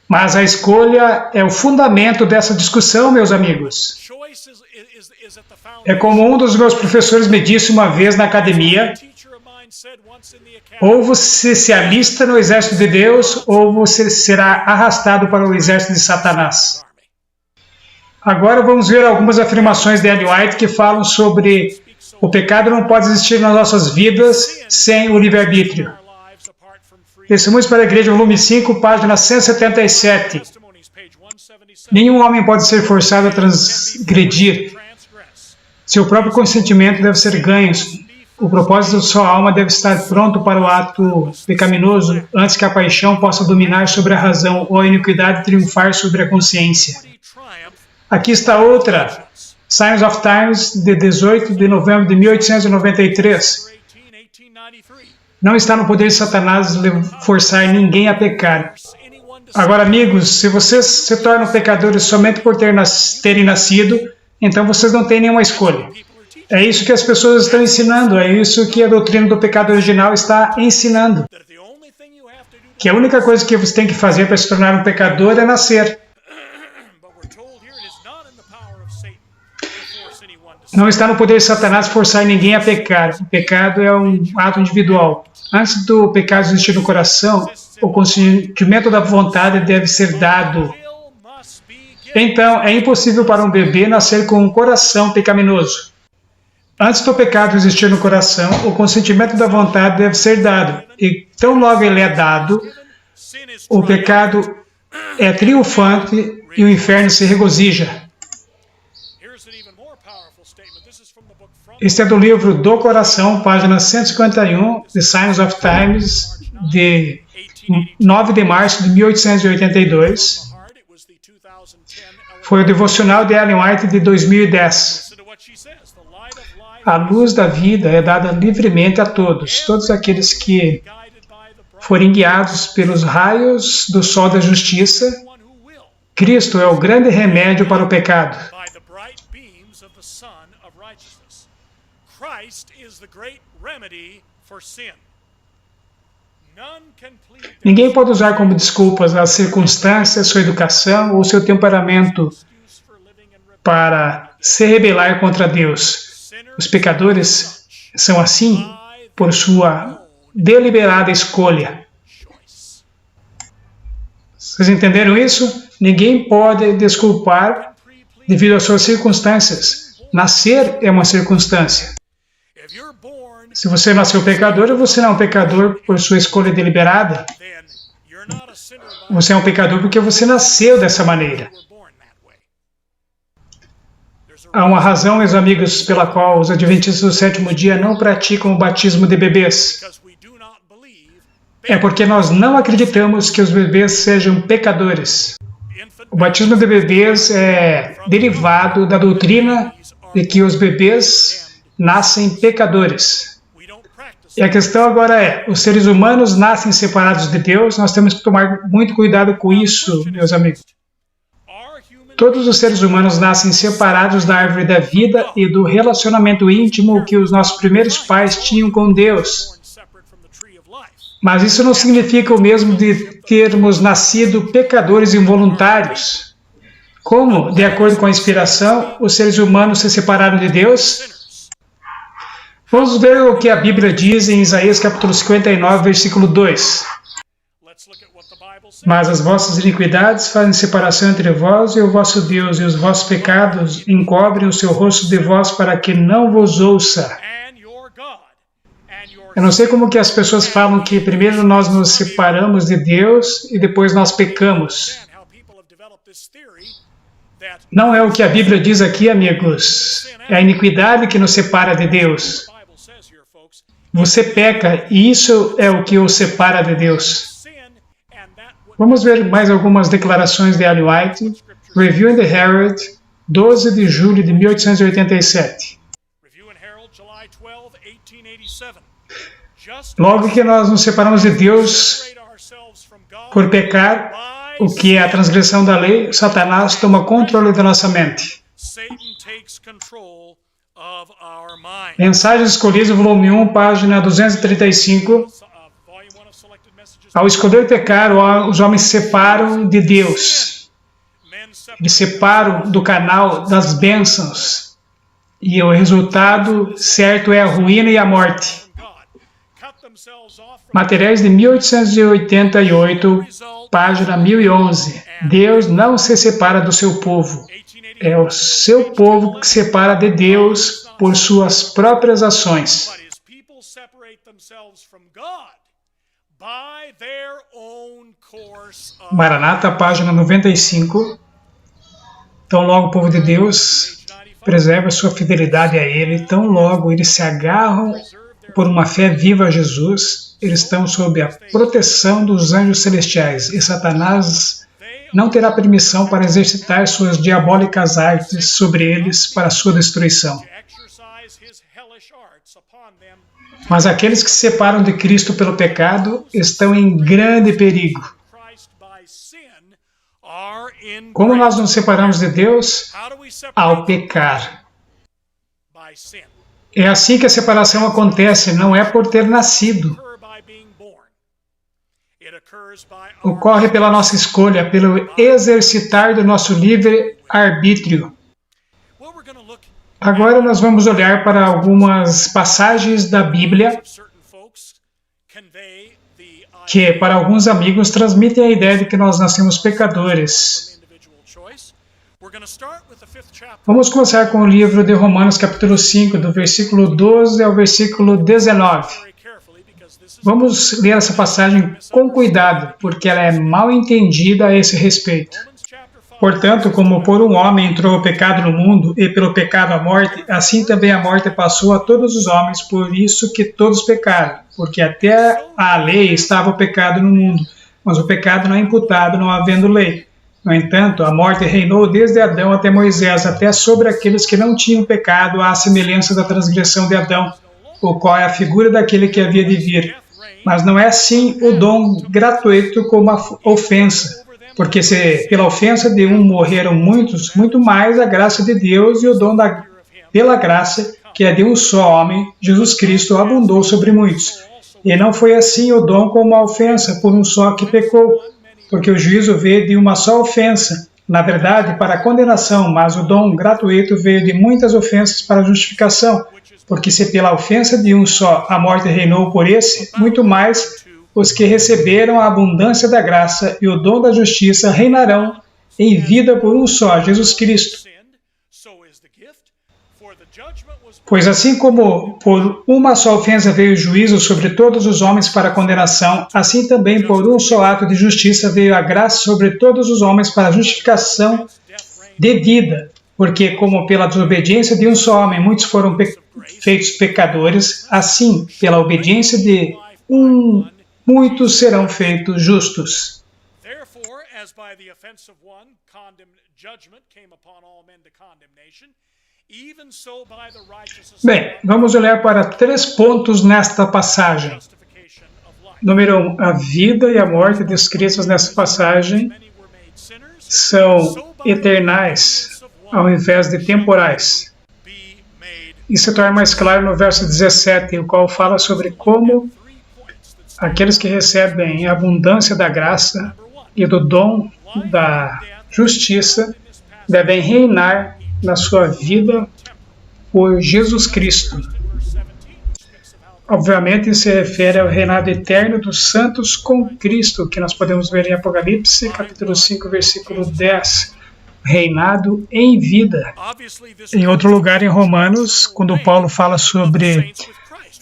[SPEAKER 1] Mas a escolha é o fundamento dessa discussão, meus amigos. É como um dos meus professores me disse uma vez na academia: ou você se alista no exército de Deus, ou você será arrastado para o exército de Satanás. Agora vamos ver algumas afirmações de Ellen White que falam sobre o pecado não pode existir nas nossas vidas sem o livre-arbítrio. Testemunhos para a Igreja, volume 5, página 177. Nenhum homem pode ser forçado a transgredir. Seu próprio consentimento deve ser ganho. O propósito da sua alma deve estar pronto para o ato pecaminoso antes que a paixão possa dominar sobre a razão ou a iniquidade triunfar sobre a consciência. Aqui está outra. Signs of Times, de 18 de novembro de 1893. Não está no poder de Satanás forçar ninguém a pecar. Agora, amigos, se vocês se tornam pecadores somente por terem nascido, então vocês não têm nenhuma escolha. É isso que as pessoas estão ensinando, é isso que a doutrina do pecado original está ensinando. Que a única coisa que você tem que fazer para se tornar um pecador é nascer. Não está no poder de Satanás forçar ninguém a pecar. O pecado é um ato individual. Antes do pecado existir no coração, o consentimento da vontade deve ser dado. Então, é impossível para um bebê nascer com um coração pecaminoso. Antes do pecado existir no coração, o consentimento da vontade deve ser dado. E tão logo ele é dado, o pecado é triunfante e o inferno se regozija. Este é do livro Do Coração, página 151, The Signs of Times, de 9 de março de 1882. Foi o devocional de Ellen White de 2010. A luz da vida é dada livremente a todos aqueles que forem guiados pelos raios do sol da justiça. Cristo é o grande remédio para o pecado. Ninguém pode usar como desculpas as circunstâncias, sua educação ou seu temperamento para se rebelar contra Deus. Os pecadores são assim por sua deliberada escolha. Vocês entenderam isso? Ninguém pode desculpar devido às suas circunstâncias. Nascer é uma circunstância. Se você nasceu pecador, você não é um pecador por sua escolha deliberada. Você é um pecador porque você nasceu dessa maneira. Há uma razão, meus amigos, pela qual os adventistas do sétimo dia não praticam o batismo de bebês. É porque nós não acreditamos que os bebês sejam pecadores. O batismo de bebês é derivado da doutrina de que os bebês nascem pecadores. E a questão agora é, os seres humanos nascem separados de Deus, nós temos que tomar muito cuidado com isso, meus amigos. Todos os seres humanos nascem separados da árvore da vida e do relacionamento íntimo que os nossos primeiros pais tinham com Deus. Mas isso não significa o mesmo de termos nascido pecadores involuntários. Como, de acordo com a inspiração, os seres humanos se separaram de Deus? Vamos ver o que a Bíblia diz em Isaías capítulo 59, versículo 2. Mas as vossas iniquidades fazem separação entre vós e o vosso Deus, e os vossos pecados encobrem o seu rosto de vós para que não vos ouça. Eu não sei como que as pessoas falam que primeiro nós nos separamos de Deus e depois nós pecamos. Não é o que a Bíblia diz aqui, amigos. É a iniquidade que nos separa de Deus. Você peca e isso é o que o separa de Deus. Vamos ver mais algumas declarações de Ellen White. Review in the Herald, 12 de julho de 1887. Logo que nós nos separamos de Deus por pecar, o que é a transgressão da lei, Satanás toma controle da nossa mente. Mensagens Escolhidas, volume 1, página 235. Ao escolher pecar, os homens se separam de Deus. Eles se separam do canal das bênçãos. E o resultado certo é a ruína e a morte. Materiais de 1888, página 1011. Deus não se separa do seu povo. É o seu povo que se separa de Deus por suas próprias ações. Maranata, página 95. Tão logo o povo de Deus preserva sua fidelidade a Ele, tão logo eles se agarram por uma fé viva a Jesus, eles estão sob a proteção dos anjos celestiais e Satanás não terá permissão para exercitar suas diabólicas artes sobre eles para sua destruição. Mas aqueles que se separam de Cristo pelo pecado estão em grande perigo. Como nós nos separamos de Deus? Ao pecar. É assim que a separação acontece, não é por ter nascido. Ocorre pela nossa escolha, pelo exercitar do nosso livre-arbítrio. Agora nós vamos olhar para algumas passagens da Bíblia que, para alguns amigos, transmitem a ideia de que nós nascemos pecadores. Vamos começar com o livro de Romanos, capítulo 5, do versículo 12 ao versículo 19. Vamos ler essa passagem com cuidado, porque ela é mal entendida a esse respeito. Portanto, como por um homem entrou o pecado no mundo, e pelo pecado a morte, assim também a morte passou a todos os homens, por isso que todos pecaram. Porque até a lei estava o pecado no mundo, mas o pecado não é imputado não havendo lei. No entanto, a morte reinou desde Adão até Moisés, até sobre aqueles que não tinham pecado, à semelhança da transgressão de Adão, o qual é a figura daquele que havia de vir. Mas não é assim o dom gratuito como a ofensa, porque se pela ofensa de um morreram muitos, muito mais a graça de Deus e o dom pela graça, que é de um só homem, Jesus Cristo, abundou sobre muitos. E não foi assim o dom como a ofensa, por um só que pecou, porque o juízo veio de uma só ofensa, na verdade, para a condenação, mas o dom gratuito veio de muitas ofensas para a justificação, porque se pela ofensa de um só a morte reinou por esse, muito mais os que receberam a abundância da graça e o dom da justiça reinarão em vida por um só, Jesus Cristo. Pois assim como por uma só ofensa veio o juízo sobre todos os homens para a condenação, assim também por um só ato de justiça veio a graça sobre todos os homens para a justificação de vida. Porque como pela desobediência de um só homem muitos foram feitos pecadores, assim pela obediência de um muitos serão feitos justos. Bem, vamos olhar para 3 pontos nesta passagem. Número 1, a vida e a morte descritas nessa passagem são eternais ao invés de temporais. Isso se torna mais claro no verso 17, o qual fala sobre como aqueles que recebem a abundância da graça e do dom da justiça devem reinar na sua vida por Jesus Cristo. Obviamente, isso se refere ao reinado eterno dos santos com Cristo, que nós podemos ver em Apocalipse, capítulo 5, versículo 10. Reinado em vida. Em outro lugar, em Romanos, quando Paulo fala sobre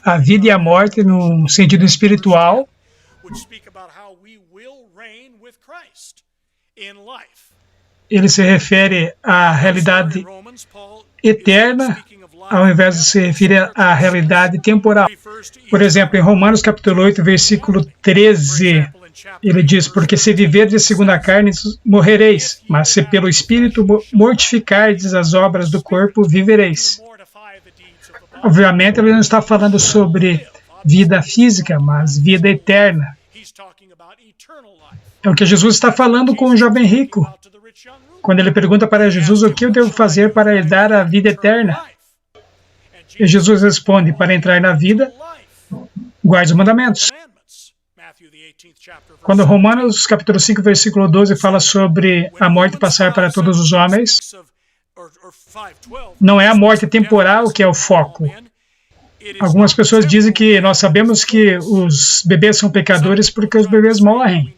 [SPEAKER 1] a vida e a morte no sentido espiritual, ele se refere à realidade eterna, ao invés de se referir à realidade temporal. Por exemplo, em Romanos capítulo 8, versículo 13, ele diz, porque se viverdes segundo a carne, morrereis, mas se pelo Espírito mortificardes as obras do corpo, vivereis. Obviamente, ele não está falando sobre vida física, mas vida eterna. É o que Jesus está falando com o jovem rico, quando ele pergunta para Jesus o que eu devo fazer para herdar a vida eterna. E Jesus responde, para entrar na vida, guarde os mandamentos. Quando Romanos capítulo 5, versículo 12 fala sobre a morte passar para todos os homens, não é a morte temporal que é o foco. Algumas pessoas dizem que nós sabemos que os bebês são pecadores porque os bebês morrem.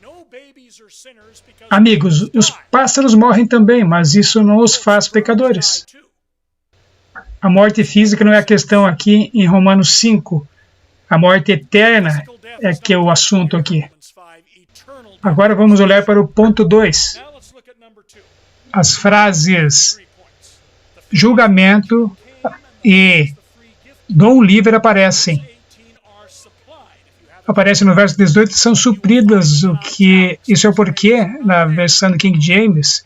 [SPEAKER 1] Amigos, os pássaros morrem também, mas isso não os faz pecadores. A morte física não é a questão aqui em Romanos 5. A morte eterna é que é o assunto aqui. Agora vamos olhar para o ponto 2. As frases julgamento e dom livre aparecem. Aparece no verso 18, são supridas, o que isso é o porquê, na versão do King James,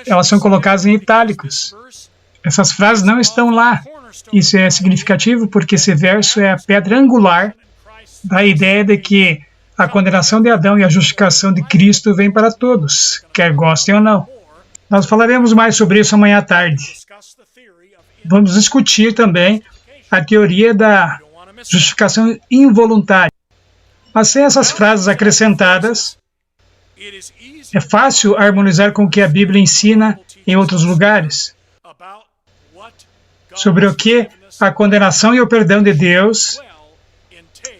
[SPEAKER 1] elas são colocadas em itálicos. Essas frases não estão lá. Isso é significativo porque esse verso é a pedra angular da ideia de que a condenação de Adão e a justificação de Cristo vem para todos, quer gostem ou não. Nós falaremos mais sobre isso amanhã à tarde. Vamos discutir também a teoria da justificação involuntária. Mas sem essas frases acrescentadas, é fácil harmonizar com o que a Bíblia ensina em outros lugares, sobre o que a condenação e o perdão de Deus,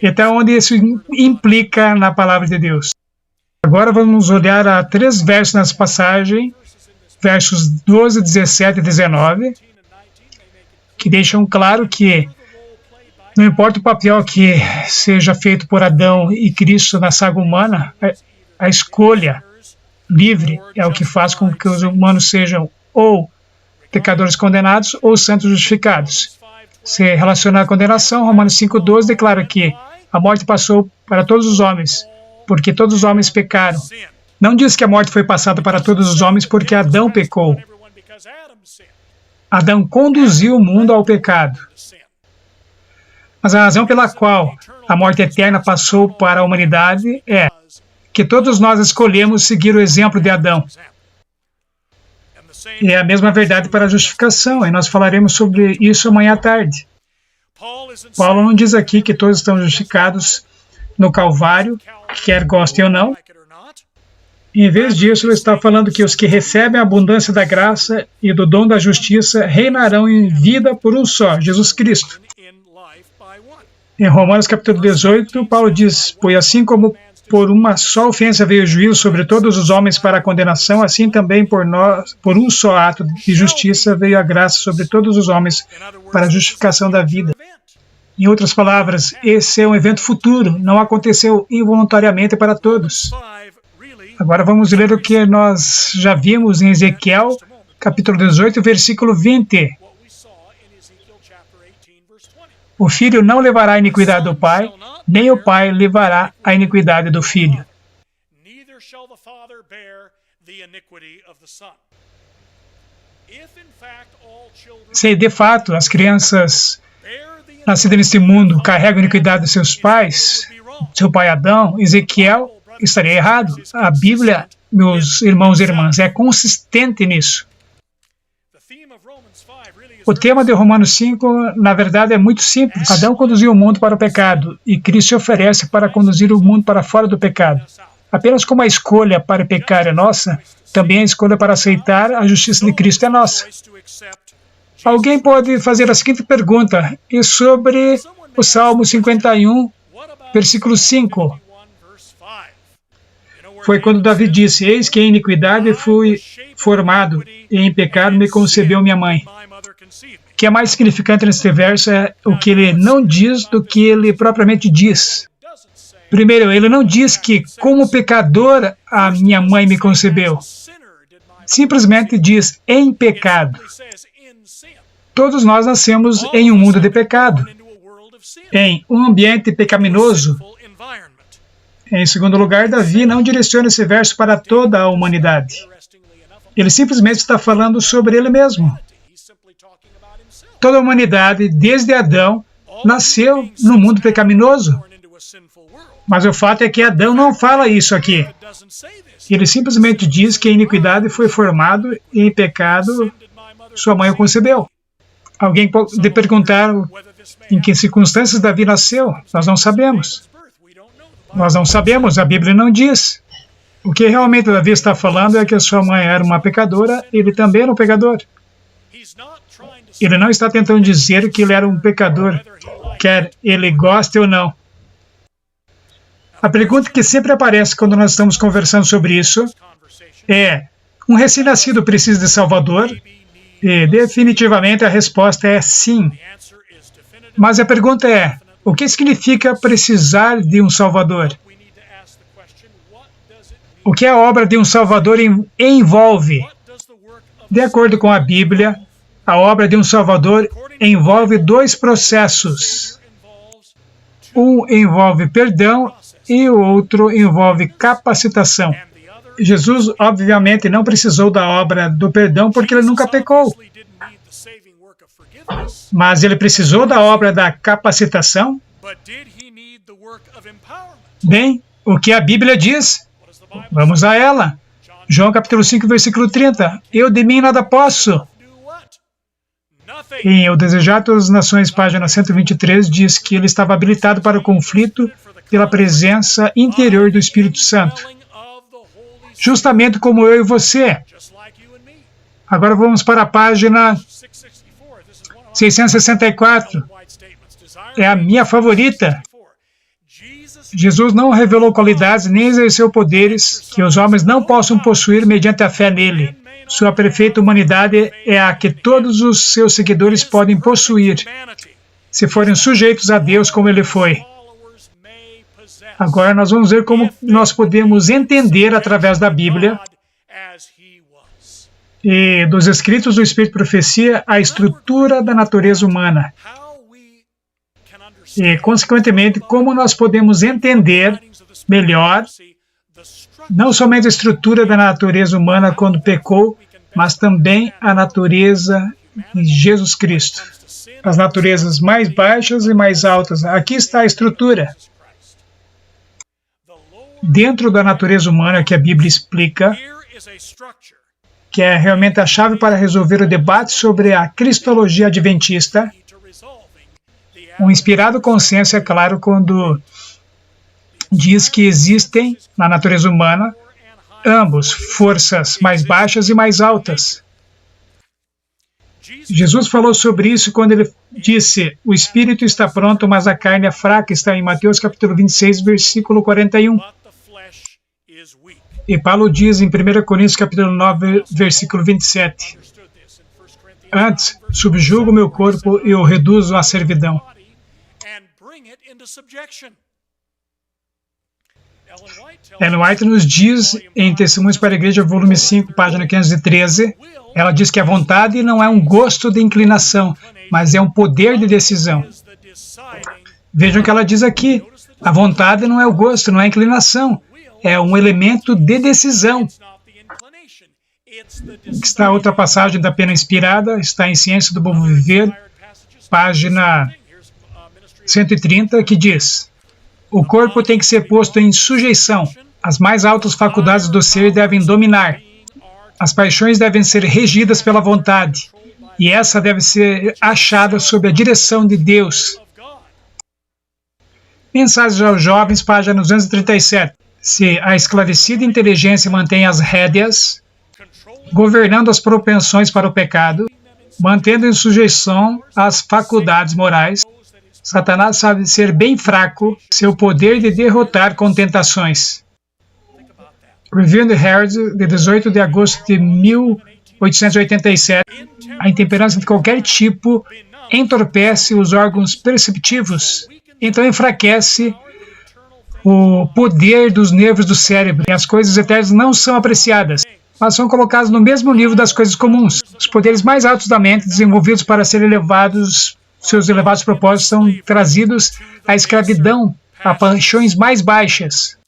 [SPEAKER 1] e até onde isso implica na palavra de Deus. Agora vamos olhar a 3 versos nessa passagem, versos 12, 17 e 19, que deixam claro que não importa o papel que seja feito por Adão e Cristo na saga humana, a escolha livre é o que faz com que os humanos sejam ou pecadores condenados ou santos justificados. Se relaciona à condenação, Romanos 5,12 declara que a morte passou para todos os homens, porque todos os homens pecaram. Não diz que a morte foi passada para todos os homens porque Adão pecou. Adão conduziu o mundo ao pecado. Mas a razão pela qual a morte eterna passou para a humanidade é que todos nós escolhemos seguir o exemplo de Adão. E é a mesma verdade para a justificação, e nós falaremos sobre isso amanhã à tarde. Paulo não diz aqui que todos estão justificados no Calvário, quer gostem ou não. Em vez disso, ele está falando que os que recebem a abundância da graça e do dom da justiça reinarão em vida por um só, Jesus Cristo. Em Romanos capítulo 18, Paulo diz: pois assim como por uma só ofensa veio o juízo sobre todos os homens para a condenação, assim também por um só ato de justiça veio a graça sobre todos os homens para a justificação da vida. Em outras palavras, esse é um evento futuro, não aconteceu involuntariamente para todos. Agora vamos ler o que nós já vimos em Ezequiel, capítulo 18, versículo 20. O filho não levará a iniquidade do pai, nem o pai levará a iniquidade do filho. Se de fato as crianças nascidas neste mundo carregam a iniquidade de seus pais, seu pai Adão, Ezequiel estaria errado. A Bíblia, meus irmãos e irmãs, é consistente nisso. O tema de Romanos 5, na verdade, é muito simples. Adão conduziu o mundo para o pecado e Cristo se oferece para conduzir o mundo para fora do pecado. Apenas como a escolha para pecar é nossa, também a escolha para aceitar a justiça de Cristo é nossa. Alguém pode fazer a seguinte pergunta, e sobre o Salmo 51, versículo 5. Foi quando Davi disse: eis que em iniquidade fui formado, e em pecado me concebeu minha mãe. O que é mais significante neste verso é o que ele não diz do que ele propriamente diz. Primeiro, ele não diz que como pecador a minha mãe me concebeu. Simplesmente diz em pecado. Todos nós nascemos em um mundo de pecado, em um ambiente pecaminoso. Em segundo lugar, Davi não direciona esse verso para toda a humanidade. Ele simplesmente está falando sobre ele mesmo. Toda a humanidade, desde Adão, nasceu no mundo pecaminoso. Mas o fato é que Adão não fala isso aqui. Ele simplesmente diz que a iniquidade foi formado e em pecado sua mãe o concebeu. Alguém pode perguntar em que circunstâncias Davi nasceu. Nós não sabemos. Nós não sabemos, a Bíblia não diz. O que realmente Davi está falando é que a sua mãe era uma pecadora, ele também era um pecador. Ele não está tentando dizer que ele era um pecador, quer ele goste ou não. A pergunta que sempre aparece quando nós estamos conversando sobre isso é: um recém-nascido precisa de Salvador? E definitivamente a resposta é sim. Mas a pergunta é: o que significa precisar de um Salvador? O que a obra de um Salvador envolve? De acordo com a Bíblia, a obra de um Salvador envolve dois processos. Um envolve perdão e o outro envolve capacitação. Jesus, obviamente, não precisou da obra do perdão porque ele nunca pecou. Mas ele precisou da obra da capacitação? Bem, o que a Bíblia diz? Vamos a ela. João capítulo 5, versículo 30. Eu de mim nada posso. Em O Desejar de Todas as Nações, página 123, diz que ele estava habilitado para o conflito pela presença interior do Espírito Santo. Justamente como eu e você. Agora vamos para a página 664. É a minha favorita. Jesus não revelou qualidades nem exerceu poderes que os homens não possam possuir mediante a fé nele. Sua perfeita humanidade é a que todos os seus seguidores podem possuir, se forem sujeitos a Deus como ele foi. Agora nós vamos ver como nós podemos entender através da Bíblia e dos escritos do Espírito e Profecia a estrutura da natureza humana. E, consequentemente, como nós podemos entender melhor Não somente a estrutura da natureza humana quando pecou, mas também a natureza de Jesus Cristo. As naturezas mais baixas e mais altas. Aqui está a estrutura. Dentro da natureza humana que a Bíblia explica, que é realmente a chave para resolver o debate sobre a cristologia adventista, um inspirado consenso é claro quando diz que existem, na natureza humana, ambos, forças mais baixas e mais altas. Jesus falou sobre isso quando ele disse, o espírito está pronto, mas a carne é fraca, está em Mateus capítulo 26, versículo 41. E Paulo diz em 1 Coríntios capítulo 9, versículo 27, antes, subjugo meu corpo e o reduzo à servidão. Ellen White nos diz em Testemunhos para a Igreja, volume 5, página 513, ela diz que a vontade não é um gosto de inclinação, mas é um poder de decisão. Vejam o que ela diz aqui, a vontade não é o gosto, não é a inclinação, é um elemento de decisão. Está outra passagem da Pena Inspirada, está em Ciência do Bom Viver, página 130, que diz, o corpo tem que ser posto em sujeição, as mais altas faculdades do ser devem dominar, as paixões devem ser regidas pela vontade, e essa deve ser achada sob a direção de Deus. Mensagens aos jovens, página 237. Se a esclarecida inteligência mantém as rédeas, governando as propensões para o pecado, mantendo em sujeição as faculdades morais, Satanás sabe ser bem fraco, seu poder de derrotar com tentações. Review the Herald, de 18 de agosto de 1887, a intemperança de qualquer tipo entorpece os órgãos perceptivos, então enfraquece o poder dos nervos do cérebro, e as coisas eternas não são apreciadas, mas são colocadas no mesmo nível das coisas comuns. Os poderes mais altos da mente, desenvolvidos para ser elevados, seus elevados propósitos são trazidos à escravidão, a paixões mais baixas.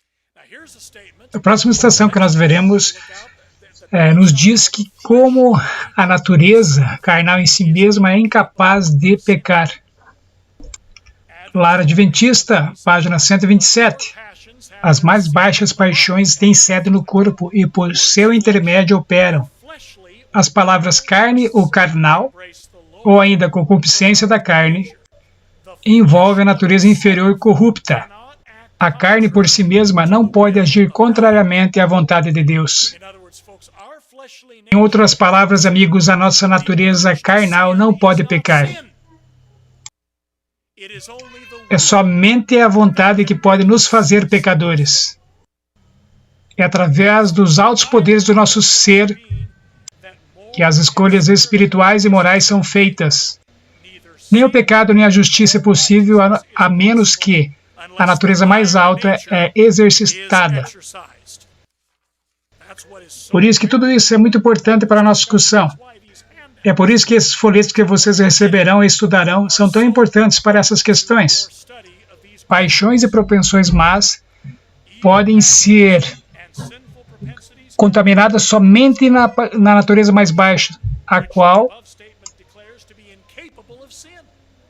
[SPEAKER 1] A próxima estação que nós veremos nos diz que como a natureza carnal em si mesma é incapaz de pecar. Lar Adventista, página 127. As mais baixas paixões têm sede no corpo e por seu intermédio operam. As palavras carne ou carnal, ou ainda concupiscência da carne, envolve a natureza inferior corrupta. A carne por si mesma não pode agir contrariamente à vontade de Deus. Em outras palavras, amigos, a nossa natureza carnal não pode pecar. É somente a vontade que pode nos fazer pecadores. É através dos altos poderes do nosso ser que as escolhas espirituais e morais são feitas. Nem o pecado nem a justiça é possível a menos que a natureza mais alta é exercitada. Por isso que tudo isso é muito importante para a nossa discussão. É por isso que esses folhetos que vocês receberão e estudarão são tão importantes para essas questões. Paixões e propensões más podem ser contaminadas somente na natureza mais baixa, a qual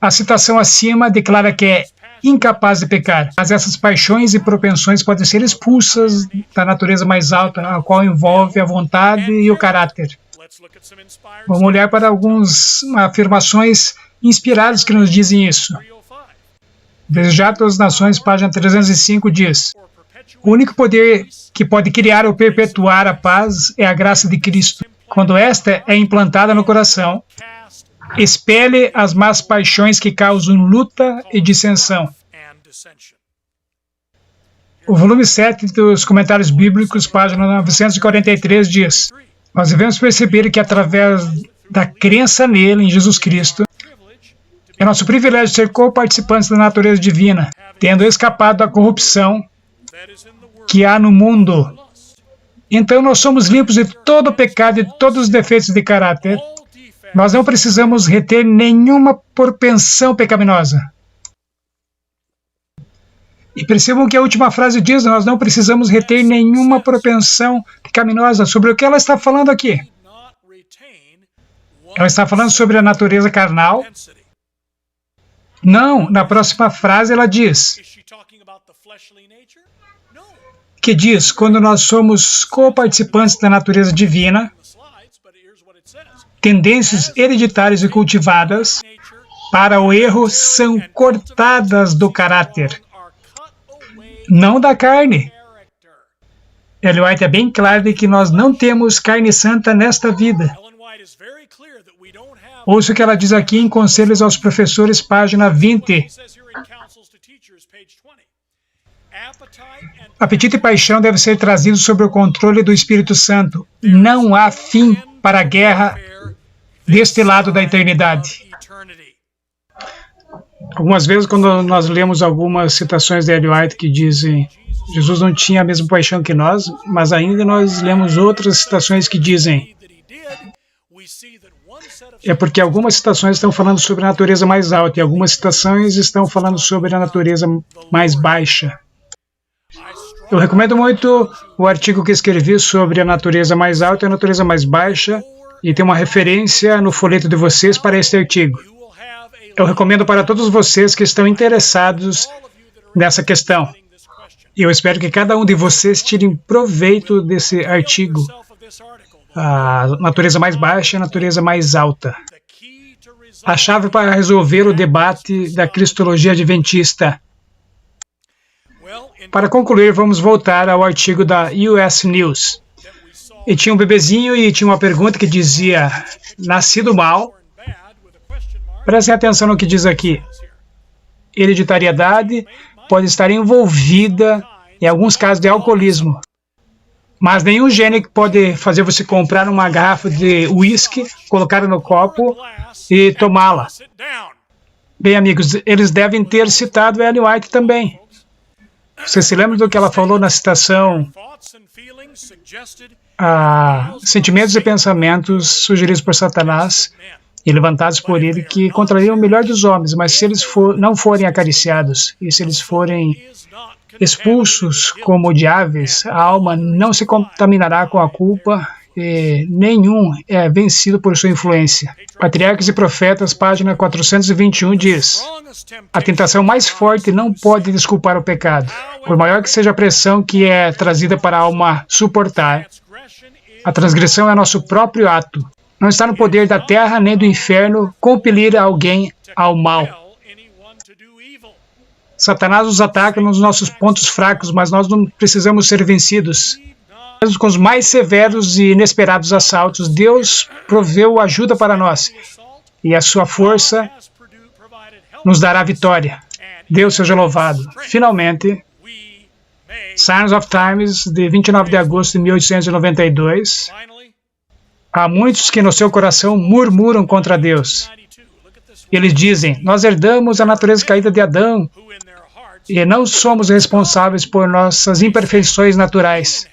[SPEAKER 1] a citação acima declara que é incapaz de pecar. Mas essas paixões e propensões podem ser expulsas da natureza mais alta, a qual envolve a vontade e o caráter. Vamos olhar para algumas afirmações inspiradas que nos dizem isso. Desejar todas as nações, página 305, diz: o único poder que pode criar ou perpetuar a paz é a graça de Cristo. Quando esta é implantada no coração, expele as más paixões que causam luta e dissensão. O volume 7 dos Comentários Bíblicos, página 943, diz: nós devemos perceber que através da crença nele, em Jesus Cristo, é nosso privilégio ser co-participantes da natureza divina, tendo escapado da corrupção que há no mundo. Então nós somos limpos de todo o pecado e todos os defeitos de caráter. Nós não precisamos reter nenhuma propensão pecaminosa. E percebam que a última frase diz: nós não precisamos reter nenhuma propensão pecaminosa. Sobre o que ela está falando aqui? Ela está falando sobre a natureza carnal? Não, na próxima frase ela diz que diz, quando nós somos coparticipantes da natureza divina, tendências hereditárias e cultivadas para o erro são cortadas do caráter, não da carne. Ellen White é bem claro de que nós não temos carne santa nesta vida. Ouça o que ela diz aqui em Conselhos aos Professores, página 20. Apetite e paixão devem ser trazidos sob o controle do Espírito Santo. Não há fim para a guerra deste lado da eternidade. Algumas vezes, quando nós lemos algumas citações de Ellen White que dizem Jesus não tinha a mesma paixão que nós, mas ainda nós lemos outras citações que dizem é porque algumas citações estão falando sobre a natureza mais alta e algumas citações estão falando sobre a natureza mais baixa. Eu recomendo muito o artigo que escrevi sobre a natureza mais alta e a natureza mais baixa, e tem uma referência no folheto de vocês para este artigo. Eu recomendo para todos vocês que estão interessados nessa questão. E eu espero que cada um de vocês tire proveito desse artigo. A natureza mais baixa e a natureza mais alta. A chave para resolver o debate da cristologia adventista. Para concluir, vamos voltar ao artigo da US News. E tinha um bebezinho e tinha uma pergunta que dizia, nascido mal. Prestem atenção no que diz aqui. Hereditariedade pode estar envolvida em alguns casos de alcoolismo. Mas nenhum gene pode fazer você comprar uma garrafa de uísque, colocar no copo e tomá-la. Bem, amigos, eles devem ter citado Ellen White também. Você se lembra do que ela falou na citação? Sentimentos e pensamentos sugeridos por Satanás e levantados por ele que contrariam o melhor dos homens, mas se eles não forem acariciados e se eles forem expulsos como de aves, a alma não se contaminará com a culpa e nenhum é vencido por sua influência. Patriarcas e Profetas, página 421 diz: a tentação mais forte não pode desculpar o pecado. Por maior que seja a pressão que é trazida para a alma suportar, a transgressão é nosso próprio ato. Não está no poder da terra nem do inferno compelir alguém ao mal. Satanás nos ataca nos nossos pontos fracos, mas nós não precisamos ser vencidos. Mesmo com os mais severos e inesperados assaltos, Deus proveu ajuda para nós. E a sua força nos dará vitória. Deus seja louvado. Finalmente, Signs of Times, de 29 de agosto de 1892. Há muitos que no seu coração murmuram contra Deus. Eles dizem, nós herdamos a natureza caída de Adão e não somos responsáveis por nossas imperfeições naturais.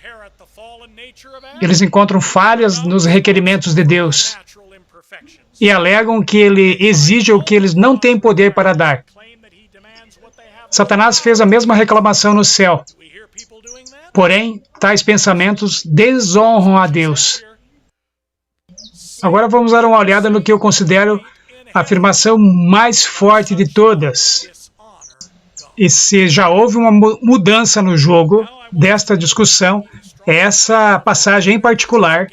[SPEAKER 1] Eles encontram falhas nos requerimentos de Deus e alegam que Ele exige o que eles não têm poder para dar. Satanás fez a mesma reclamação no céu. Porém, tais pensamentos desonram a Deus. Agora vamos dar uma olhada no que eu considero a afirmação mais forte de todas. E se já houve uma mudança no jogo desta discussão, é essa passagem em particular,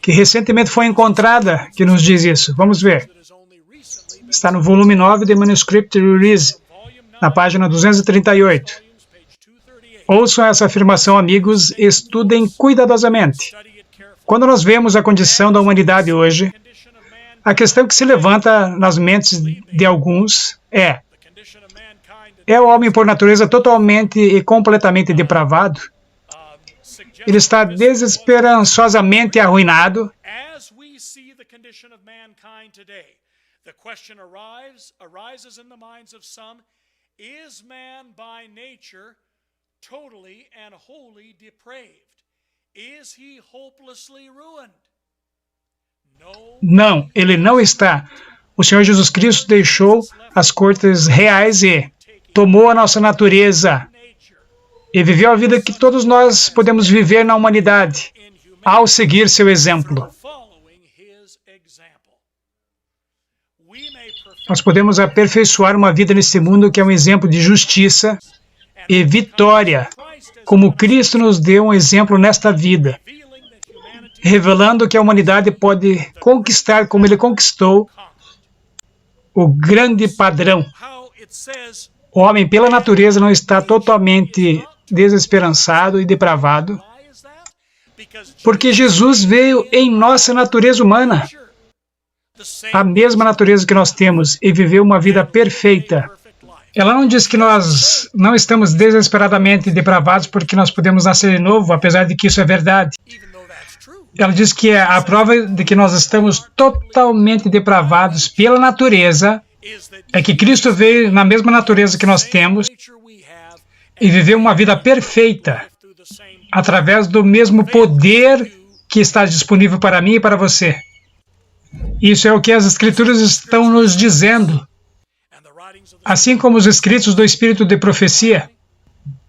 [SPEAKER 1] que recentemente foi encontrada, que nos diz isso. Vamos ver. Está no volume 9 de Manuscript Release, na página 238. Ouçam essa afirmação, amigos, e estudem cuidadosamente. Quando nós vemos a condição da humanidade hoje, a questão que se levanta nas mentes de alguns é o homem por natureza totalmente e completamente depravado? Ele está desesperançosamente arruinado? Não, ele não está. O Senhor Jesus Cristo deixou as cortes reais e tomou a nossa natureza e viveu a vida que todos nós podemos viver na humanidade, ao seguir seu exemplo. Nós podemos aperfeiçoar uma vida nesse mundo que é um exemplo de justiça e vitória, como Cristo nos deu um exemplo nesta vida, revelando que a humanidade pode conquistar como Ele conquistou o grande padrão. O homem, pela natureza, não está totalmente desesperançado e depravado, porque Jesus veio em nossa natureza humana, a mesma natureza que nós temos, e viveu uma vida perfeita. Ela não diz que nós não estamos desesperadamente depravados porque nós podemos nascer de novo, apesar de que isso é verdade. Ela diz que a prova de que nós estamos totalmente depravados pela natureza é que Cristo veio na mesma natureza que nós temos e viveu uma vida perfeita através do mesmo poder que está disponível para mim e para você. Isso é o que as Escrituras estão nos dizendo. Assim como os escritos do Espírito de Profecia,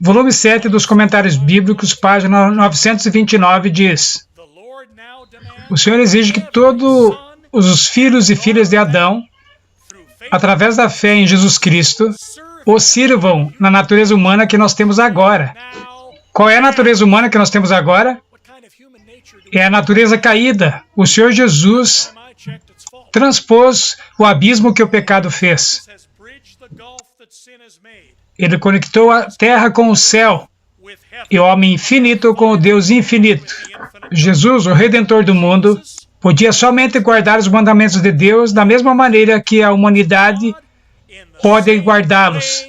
[SPEAKER 1] volume 7 dos Comentários Bíblicos, página 929, diz: o Senhor exige que todos os filhos e filhas de Adão, através da fé em Jesus Cristo, o sirvam na natureza humana que nós temos agora. Qual é a natureza humana que nós temos agora? É a natureza caída. O Senhor Jesus transpôs o abismo que o pecado fez. Ele conectou a terra com o céu e o homem infinito com o Deus infinito. Jesus, o Redentor do mundo, podia somente guardar os mandamentos de Deus da mesma maneira que a humanidade pode guardá-los.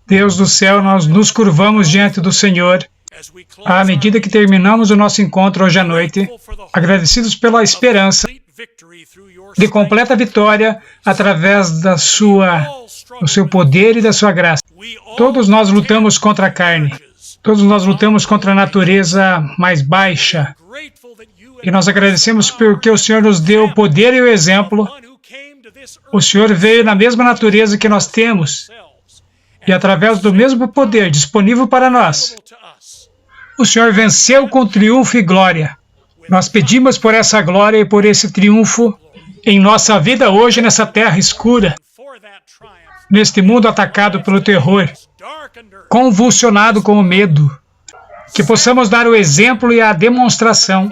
[SPEAKER 1] Deus do céu, nós nos curvamos diante do Senhor à medida que terminamos o nosso encontro hoje à noite, agradecidos pela esperança de completa vitória através do seu poder e da sua graça. Todos nós lutamos contra a carne, todos nós lutamos contra a natureza mais baixa, e nós agradecemos porque o Senhor nos deu o poder e o exemplo. O Senhor veio na mesma natureza que nós temos, e através do mesmo poder disponível para nós, o Senhor venceu com triunfo e glória. Nós pedimos por essa glória e por esse triunfo em nossa vida hoje, nessa terra escura, neste mundo atacado pelo terror, convulsionado com o medo, que possamos dar o exemplo e a demonstração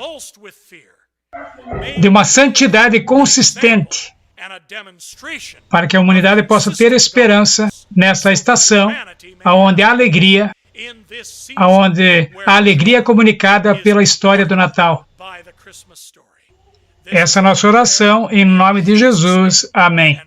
[SPEAKER 1] de uma santidade consistente, para que a humanidade possa ter esperança nessa estação, onde a alegria é comunicada pela história do Natal. Essa é a nossa oração, em nome de Jesus. Amém.